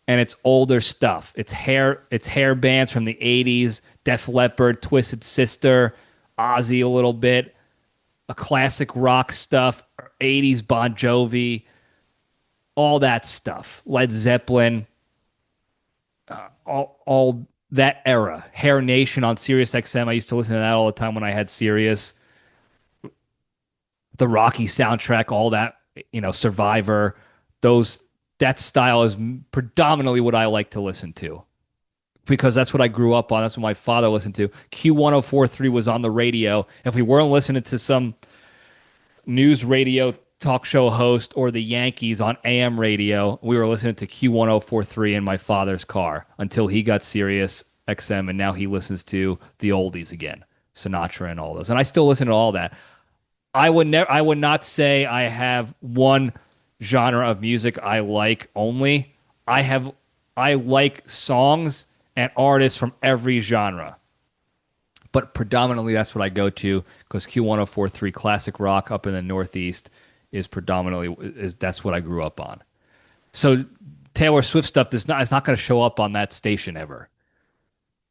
and it's older stuff. It's hair bands from the '80s, Def Leppard, Twisted Sister, Ozzy a little bit, a classic rock stuff, '80s Bon Jovi, all that stuff. Led Zeppelin, all that era. Hair Nation on Sirius XM. I used to listen to that all the time when I had Sirius. The Rocky soundtrack, all that, Survivor. That style is predominantly what I like to listen to because that's what I grew up on. That's what my father listened to. Q1043 was on the radio. If we weren't listening to some news radio talk show host or the Yankees on AM radio, we were listening to Q1043 in my father's car until he got Sirius XM, and now he listens to the oldies again, Sinatra and all those. And I still listen to all that. I would not say I have one genre of music I like only. I like songs and artists from every genre. But predominantly that's what I go to because Q1043 classic rock up in the Northeast is that's what I grew up on. So Taylor Swift stuff it's not going to show up on that station ever.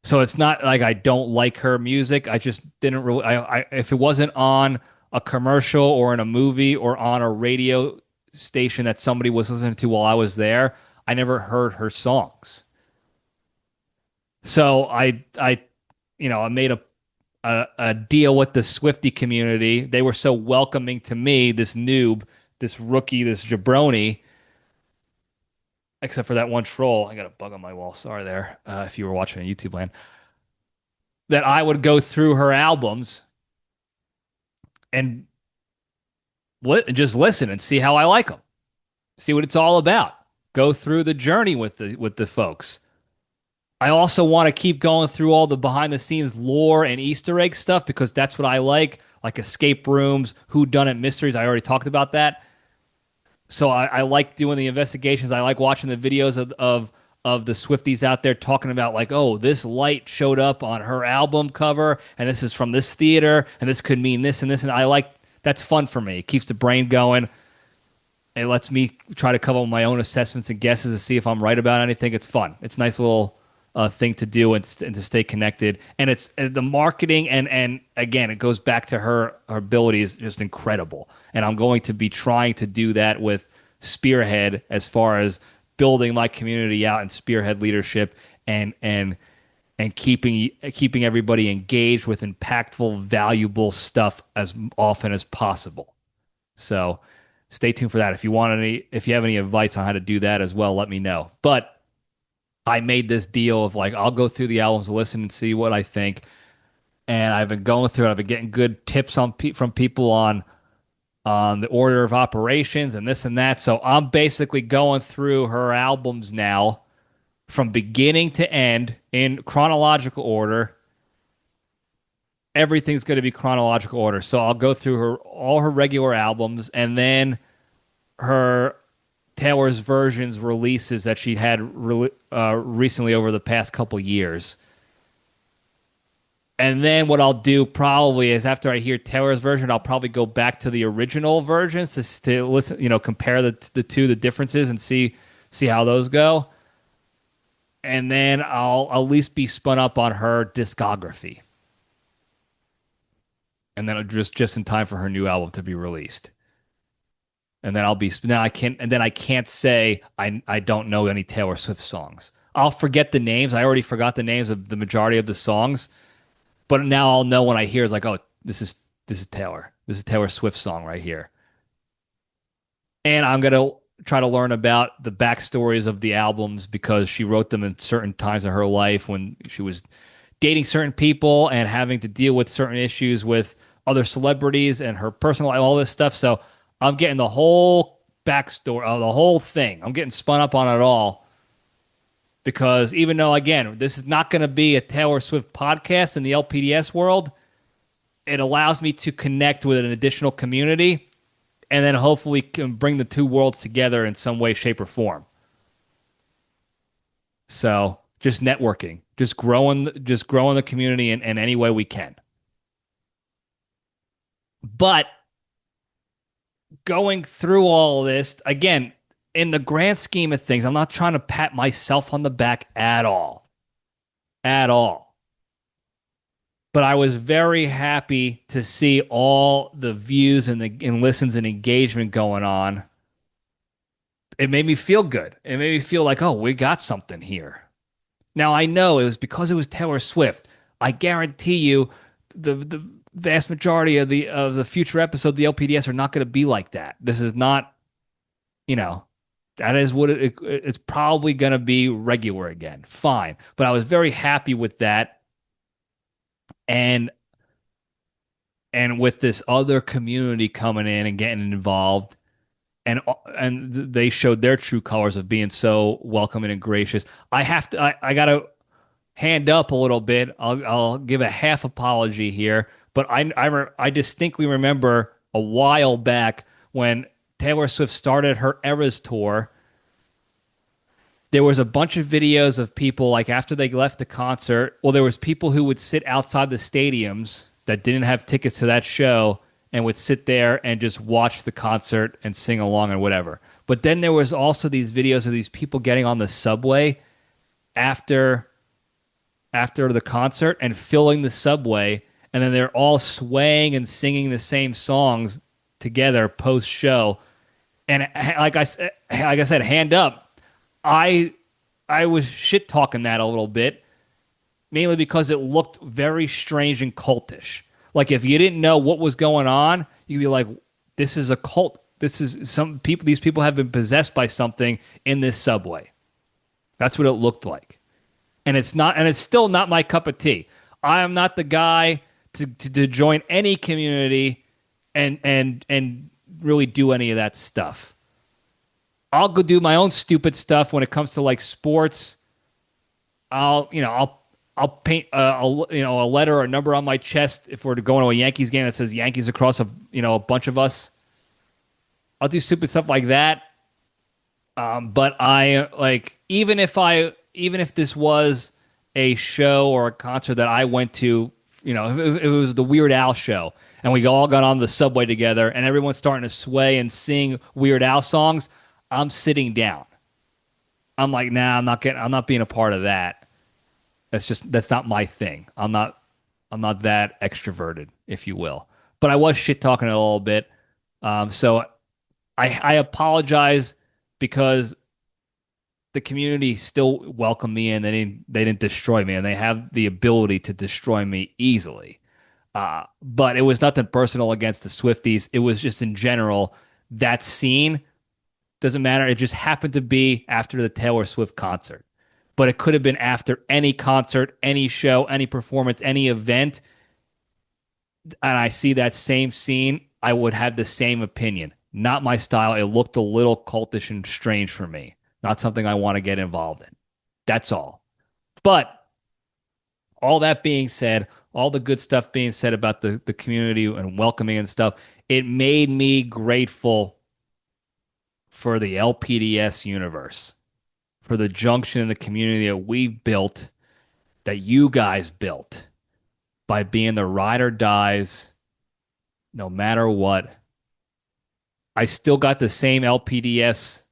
So it's not like I don't like her music. I just didn't really. If it wasn't on a commercial or in a movie or on a radio station that somebody was listening to while I was there, I never heard her songs. So I made a deal with the Swiftie community. They were so welcoming to me, this noob, this rookie, this jabroni. Except for that one troll. I got a bug on my wall. Sorry there, if you were watching on YouTube land. That I would go through her albums and just listen and see how I like them. See what it's all about. Go through the journey with the folks. I also want to keep going through all the behind-the-scenes lore and Easter egg stuff because that's what I like escape rooms, whodunit mysteries. I already talked about that. So I like doing the investigations. I like watching the videos of the Swifties out there talking about like, oh, this light showed up on her album cover, and this is from this theater, and this could mean this and this, and I like that's fun for me. It keeps the brain going. It lets me try to come up with my own assessments and guesses to see if I'm right about anything. It's fun. It's a nice little thing to do and to stay connected. And it's the marketing and again, it goes back to her ability is just incredible. And I'm going to be trying to do that with Spearhead as far as building my community out and Spearhead leadership and keeping everybody engaged with impactful, valuable stuff as often as possible. So stay tuned for that. If you have any advice on how to do that as well, let me know. But I made this deal of like, I'll go through the albums, listen and see what I think. And I've been going through it. I've been getting good tips from people on the order of operations and this and that. So I'm basically going through her albums now from beginning to end in chronological order. Everything's going to be chronological order. So I'll go through all her regular albums and then her Taylor's versions releases that she had recently over the past couple years. And then what I'll do probably is after I hear Taylor's version, I'll probably go back to the original versions to listen, compare the differences and see how those go. And then I'll at least be spun up on her discography. And then just in time for her new album to be released. And then I can't say I don't know any Taylor Swift songs. I'll forget the names. I already forgot the names of the majority of the songs, but now I'll know when I hear it's like, oh, this is Taylor. This is Taylor Swift song right here. And I'm gonna try to learn about the backstories of the albums because she wrote them in certain times of her life when she was dating certain people and having to deal with certain issues with other celebrities and her personal life, all this stuff. So I'm getting the whole backstory, the whole thing. I'm getting spun up on it all because even though, again, this is not going to be a Taylor Swift podcast in the LPDS world, it allows me to connect with an additional community and then hopefully can bring the two worlds together in some way, shape, or form. So just networking, just growing the community in any way we can. But going through all this, again, in the grand scheme of things, I'm not trying to pat myself on the back at all. At all. But I was very happy to see all the views and listens and engagement going on. It made me feel good. It made me feel like, oh, we got something here. Now, I know it was because it was Taylor Swift. I guarantee you the vast majority of the future episodes of the LPDS are not going to be like that. This is not, that is what it's probably going to be regular again. Fine. But I was very happy with that. And with this other community coming in and getting involved and they showed their true colors of being so welcoming and gracious. I got to hand up a little bit. I'll give a half apology here. But I distinctly remember a while back when Taylor Swift started her Eras tour, there was a bunch of videos of people, like after they left the concert, well, there was people who would sit outside the stadiums that didn't have tickets to that show and would sit there and just watch the concert and sing along and whatever. But then there was also these videos of these people getting on the subway after the concert and filling the subway, and then they're all swaying and singing the same songs together post show. And like I said, hand up, I was shit talking that a little bit, mainly because it looked very strange and cultish. Like if you didn't know what was going on, you'd be like, "This is a cult. This is some people. These people have been possessed by something in this subway." That's what it looked like, and it's not, and it's still not my cup of tea. I am not the guy to join any community and really do any of that stuff. I'll go do my own stupid stuff when it comes to like sports. I'll paint a letter or a number on my chest if we're to go to a Yankees game that says Yankees across a bunch of us. I'll do stupid stuff like that. But I like even if this was a show or a concert that I went to, if it was the Weird Al show and we all got on the subway together and everyone's starting to sway and sing Weird Al songs, I'm sitting down. I'm like, nah, I'm not being a part of that. That's not my thing. I'm not that extroverted, if you will. But I was shit talking a little bit. So I apologize because the community still welcomed me in. They didn't destroy me, and they have the ability to destroy me easily. But it was nothing personal against the Swifties. It was just in general that scene doesn't matter. It just happened to be after the Taylor Swift concert, but it could have been after any concert, any show, any performance, any event. And I see that same scene, I would have the same opinion. Not my style. It looked a little cultish and strange for me. Not something I want to get involved in. That's all. But all that being said, all the good stuff being said about the community and welcoming and stuff, it made me grateful for the LPDS universe, for the junction and the community that we built, that you guys built by being the ride or dies no matter what. I still got the same LPDS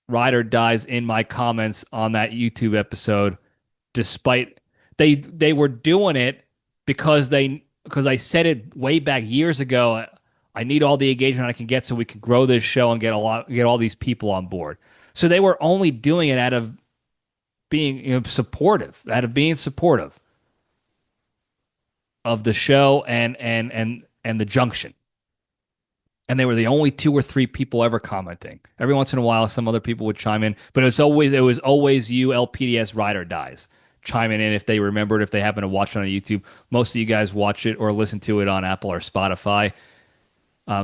ride or dies in my comments on that YouTube episode, despite they were doing it because I said it way back years ago. I need all the engagement I can get so we can grow this show and get all these people on board. So they were only doing it out of being supportive, out of being supportive of the show and the junction. And they were the only two or three people ever commenting. Every once in a while, some other people would chime in, but it was always you LPDS ride or dies chiming in if they remembered, if they happen to watch it on YouTube. Most of you guys watch it or listen to it on Apple or Spotify.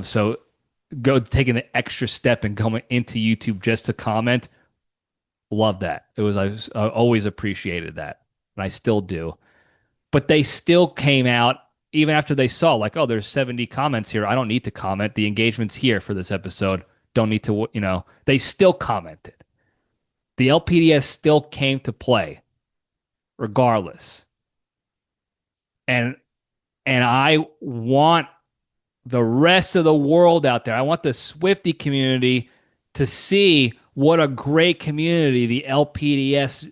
So go taking the extra step and going into YouTube just to comment. Love that. I always appreciated that, and I still do. But they still came out even after they saw like, oh, there's 70 comments here. I don't need to comment. The engagement's here for this episode. Don't need to, they still commented. The LPDS still came to play regardless. And I want the rest of the world out there. I want the Swifty community to see what a great community the LPDS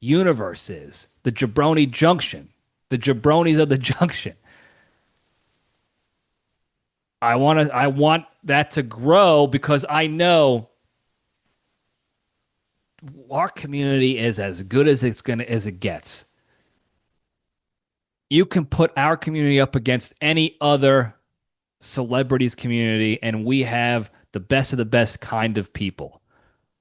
universe is. The Jabroni Junction, the Jabronis of the Junction. I want that to grow because I know our community is as good as as it gets. You can put our community up against any other celebrities community, and we have the best of the best kind of people.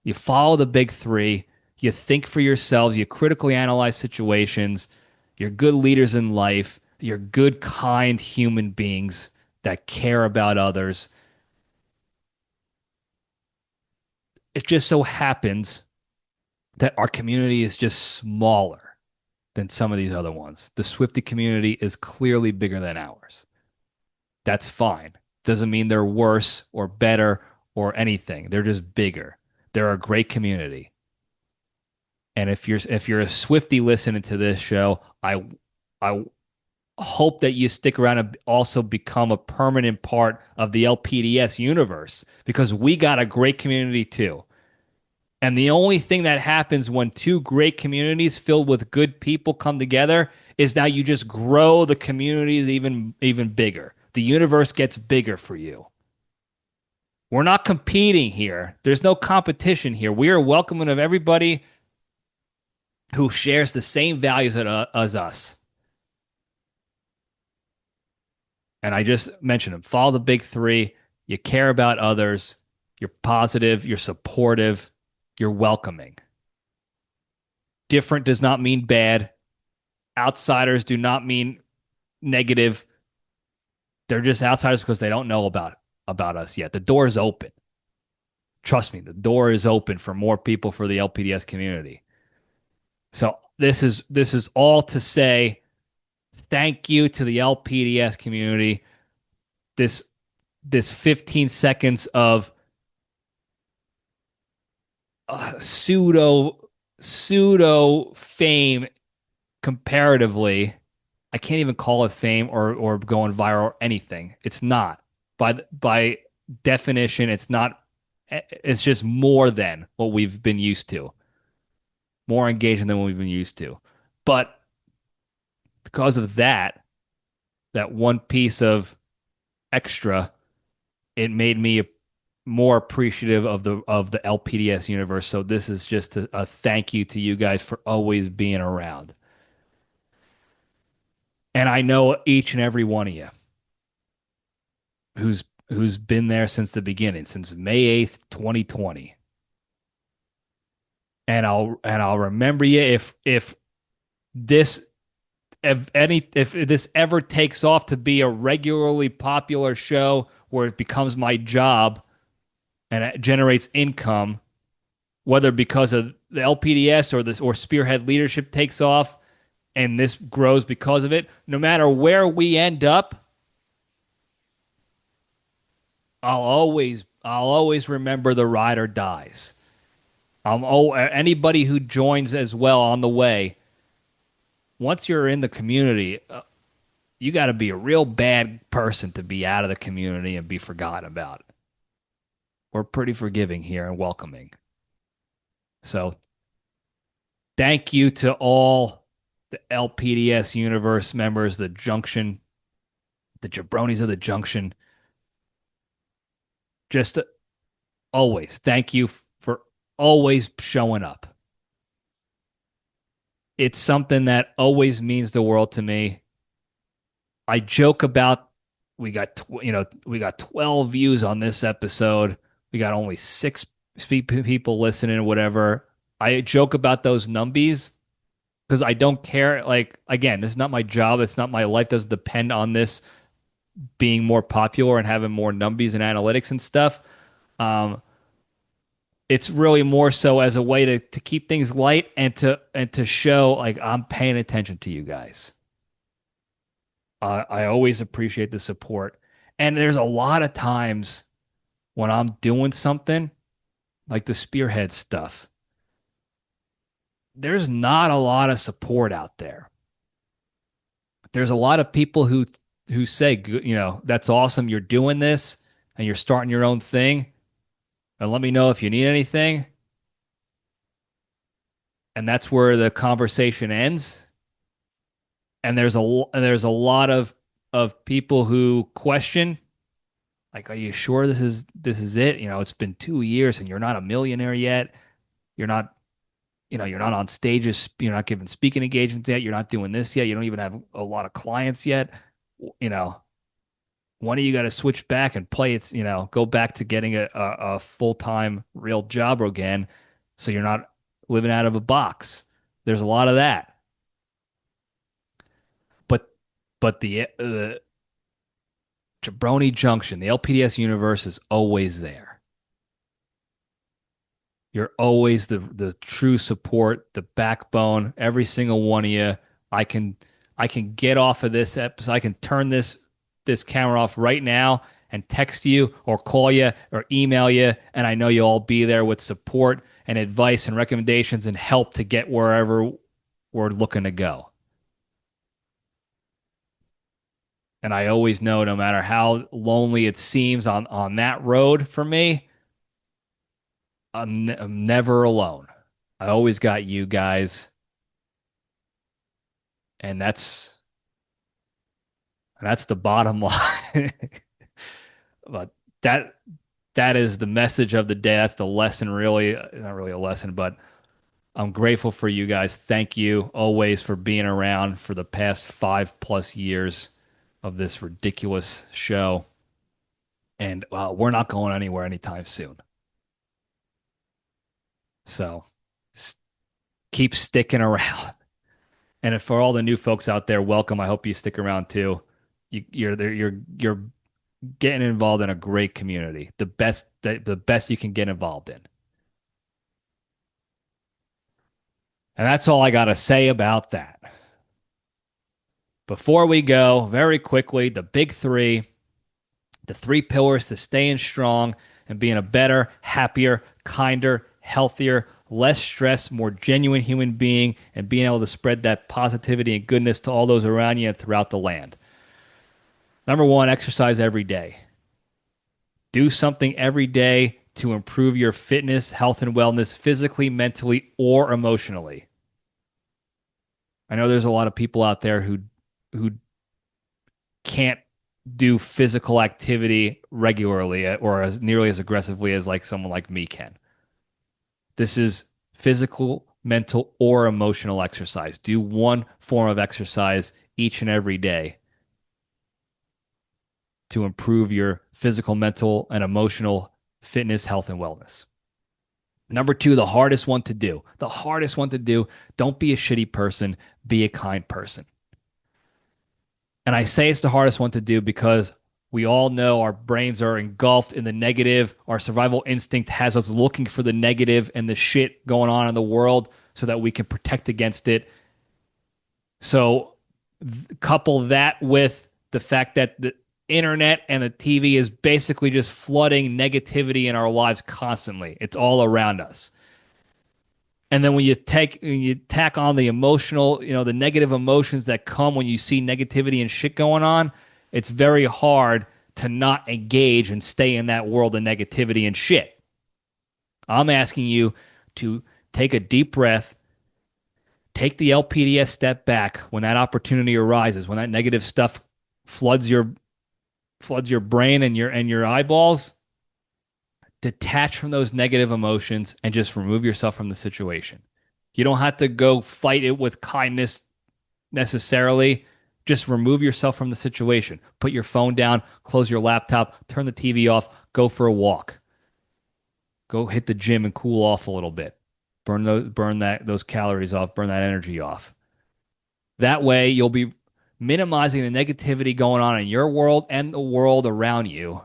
You follow the big three, you think for yourselves, you critically analyze situations, you're good leaders in life, you're good, kind human beings that care about others. It just so happens that our community is just smaller than some of these other ones. The Swifty community is clearly bigger than ours. That's fine. Doesn't mean they're worse or better or anything. They're just bigger. They're a great community. And if you're a Swifty listening to this show, I hope that you stick around and also become a permanent part of the LPDS universe because we got a great community too. And the only thing that happens when two great communities filled with good people come together is now you just grow the communities even bigger. The universe gets bigger for you. We're not competing here. There's no competition here. We are welcoming of everybody who shares the same values as us. And I just mentioned them. Follow the big three. You care about others. You're positive. You're supportive. You're welcoming. Different does not mean bad. Outsiders do not mean negative. They're just outsiders because they don't know about us yet. The door is open. Trust me, the door is open for more people for the LPDS community. So this is all to say thank you to the LPDS community. This 15 seconds of pseudo fame comparatively. I can't even call it fame or going viral or anything. It's not. By definition, it's not. It's just more than what we've been used to. More engaging than what we've been used to. But because of that one piece of extra, it made me more appreciative of the LPDS universe. So this is just a thank you to you guys for always being around. And I know each and every one of you who's been there since the beginning, since May 8th, 2020. And I'll remember you this if this ever takes off to be a regularly popular show where it becomes my job and it generates income, whether because of the LPDS or this or Spearhead leadership takes off and this grows because of it, no matter where we end up, I'll always remember the ride or dies. Anybody who joins as well on the way, once you're in the community, you got to be a real bad person to be out of the community and be forgotten about. We're pretty forgiving here and welcoming. So thank you to all the LPDS Universe members, the Junction, the Jabronis of the Junction. Just always thank you for always showing up. It's something that always means the world to me. I joke about we got 12 views on this episode. We got only 6 people listening or whatever. I joke about those numbies because I don't care. Like, again, this is not my job. It's not my life. Doesn't depend on this being more popular and having more numbies and analytics and stuff. Um, it's really more so as a way to keep things light and to show like I'm paying attention to you guys. I always appreciate the support. And there's a lot of times when I'm doing something like the spearhead stuff, there's not a lot of support out there. There's a lot of people who say, that's awesome. You're doing this and you're starting your own thing. And let me know if you need anything. And that's where the conversation ends. And there's a lot of people who question, like, are you sure this is it? It's been 2 years and you're not a millionaire yet. You're not, you're not on stages. You're not giving speaking engagements yet. You're not doing this yet. You don't even have a lot of clients yet. When are you got to switch back and play? Go back to getting a full-time real job again. So you're not living out of a box. There's a lot of that. But the Jabroni Junction, the LPDS universe is always there. You're always the true support, the backbone, every single one of you. I can get off of this episode. I can turn this camera off right now and text you or call you or email you, and I know you'll all be there with support and advice and recommendations and help to get wherever we're looking to go. And I always know, no matter how lonely it seems on that road for me, I'm never alone. I always got you guys. And that's the bottom line. But that is the message of the day. That's the lesson, really. Not really a lesson, but I'm grateful for you guys. Thank you always for being around for the past 5+ years of this ridiculous show. And we're not going anywhere anytime soon. So keep sticking around. And for all the new folks out there, welcome. I hope you stick around too. You're getting involved in a great community. The best you can get involved in. And that's all I got to say about that. Before we go, very quickly, the big three, the 3 pillars to staying strong and being a better, happier, kinder, healthier, less stress, more genuine human being, and being able to spread that positivity and goodness to all those around you and throughout the land. Number one, exercise every day. Do something every day to improve your fitness, health, and wellness physically, mentally, or emotionally. I know there's a lot of people out there who can't do physical activity regularly or as nearly as aggressively as like someone like me can. This is physical, mental, or emotional exercise. Do one form of exercise each and every day to improve your physical, mental, and emotional fitness, health, and wellness. Number two, the hardest one to do. The hardest one to do, don't be a shitty person, be a kind person. And I say it's the hardest one to do because we all know our brains are engulfed in the negative. Our survival instinct has us looking for the negative and the shit going on in the world so that we can protect against it. So couple that with the fact that the internet and the TV is basically just flooding negativity in our lives constantly. It's all around us. And then when you tack on the emotional, the negative emotions that come when you see negativity and shit going on, it's very hard to not engage and stay in that world of negativity and shit. I'm asking you to take a deep breath, take the LPDS step back when that opportunity arises, when that negative stuff floods your brain and your eyeballs. Detach from those negative emotions and just remove yourself from the situation. You don't have to go fight it with kindness necessarily. Just remove yourself from the situation. Put your phone down, close your laptop, turn the TV off, go for a walk. Go hit the gym and cool off a little bit. Burn those calories off, burn that energy off. That way you'll be minimizing the negativity going on in your world and the world around you.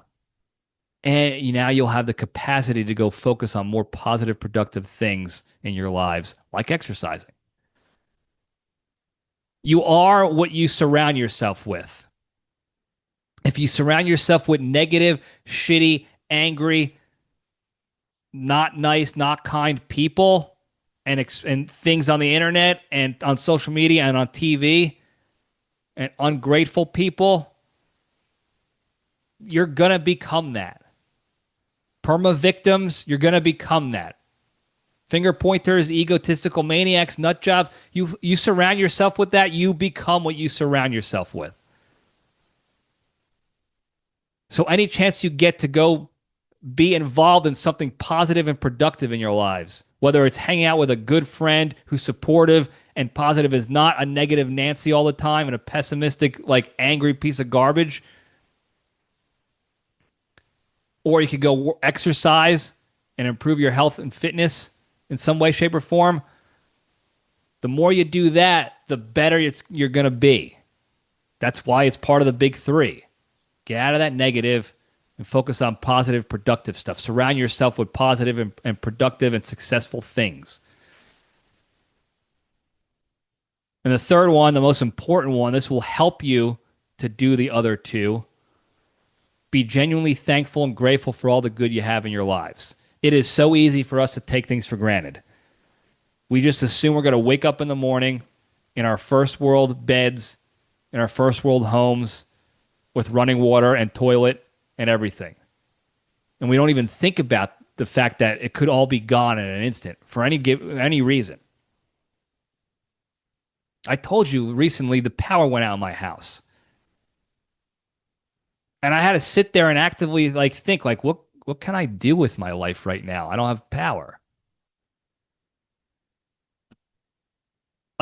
And now you'll have the capacity to go focus on more positive, productive things in your lives, like exercising. You are what you surround yourself with. If you surround yourself with negative, shitty, angry, not nice, not kind people and things on the internet and on social media and on TV and ungrateful people, you're going to become that. Perma victims, you're going to become that. Finger pointers, egotistical maniacs, nut jobs, you surround yourself with that, you become what you surround yourself with. So any chance you get to go be involved in something positive and productive in your lives, whether it's hanging out with a good friend who's supportive and positive, is not a negative Nancy all the time and a pessimistic, like angry piece of garbage, or you could go exercise and improve your health and fitness in some way, shape, or form. The more you do that, the better you're going to be. That's why it's part of the big three. Get out of that negative and focus on positive, productive stuff. Surround yourself with positive and productive and successful things. And the third one, the most important one, this will help you to do the other two. Be genuinely thankful and grateful for all the good you have in your lives. It is so easy for us to take things for granted. We just assume we're going to wake up in the morning in our first world beds, in our first world homes, with running water and toilet and everything. And we don't even think about the fact that it could all be gone in an instant for any reason. I told you recently the power went out in my house. And I had to sit there and actively think what can I do with my life right now? I don't have power.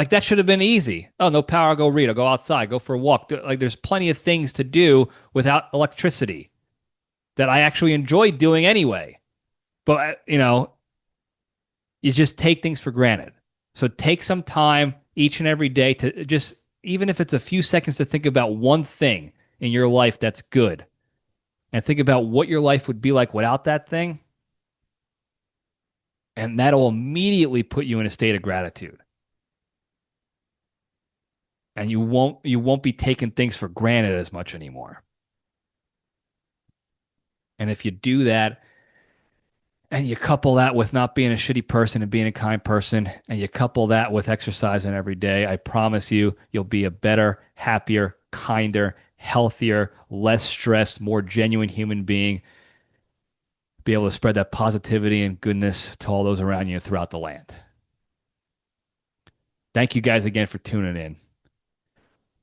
That should have been easy. Oh, no power, I'll go read. I'll go outside, go for a walk. There's plenty of things to do without electricity that I actually enjoy doing anyway. But, you just take things for granted. So take some time each and every day to just, even if it's a few seconds, to think about one thing in your life that's good. And think about what your life would be like without that thing. And that'll immediately put you in a state of gratitude. And you won't be taking things for granted as much anymore. And if you do that, And you couple that with not being a shitty person and being a kind person, and you couple that with exercising every day, I promise you, you'll be a better, happier, kinder, healthier, less stressed, more genuine human being. Be able to spread that positivity and goodness to all those around you throughout the land. Thank you guys again for tuning in.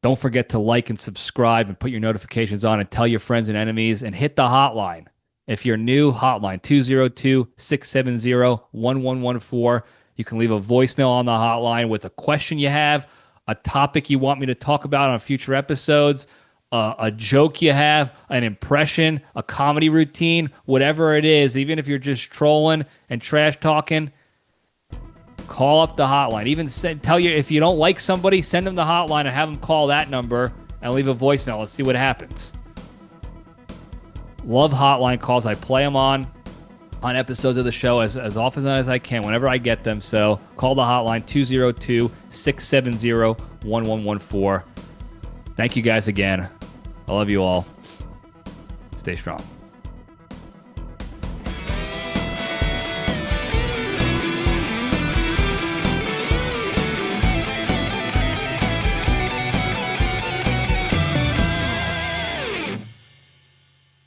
Don't forget to like and subscribe and put your notifications on and tell your friends and enemies and hit the hotline. If you're new, hotline 202-670-1114. You can leave a voicemail on the hotline with a question you have, a topic you want me to talk about on future episodes, a joke you have, an impression, a comedy routine, whatever it is, even if you're just trolling and trash talking, call up the hotline. Even tell you if you don't like somebody, send them the hotline and have them call that number and leave a voicemail. Let's see what happens. Love hotline calls. I play them on episodes of the show as often as I can, whenever I get them. So call the hotline 202-670-1114. Thank you guys again. I love you all. Stay strong.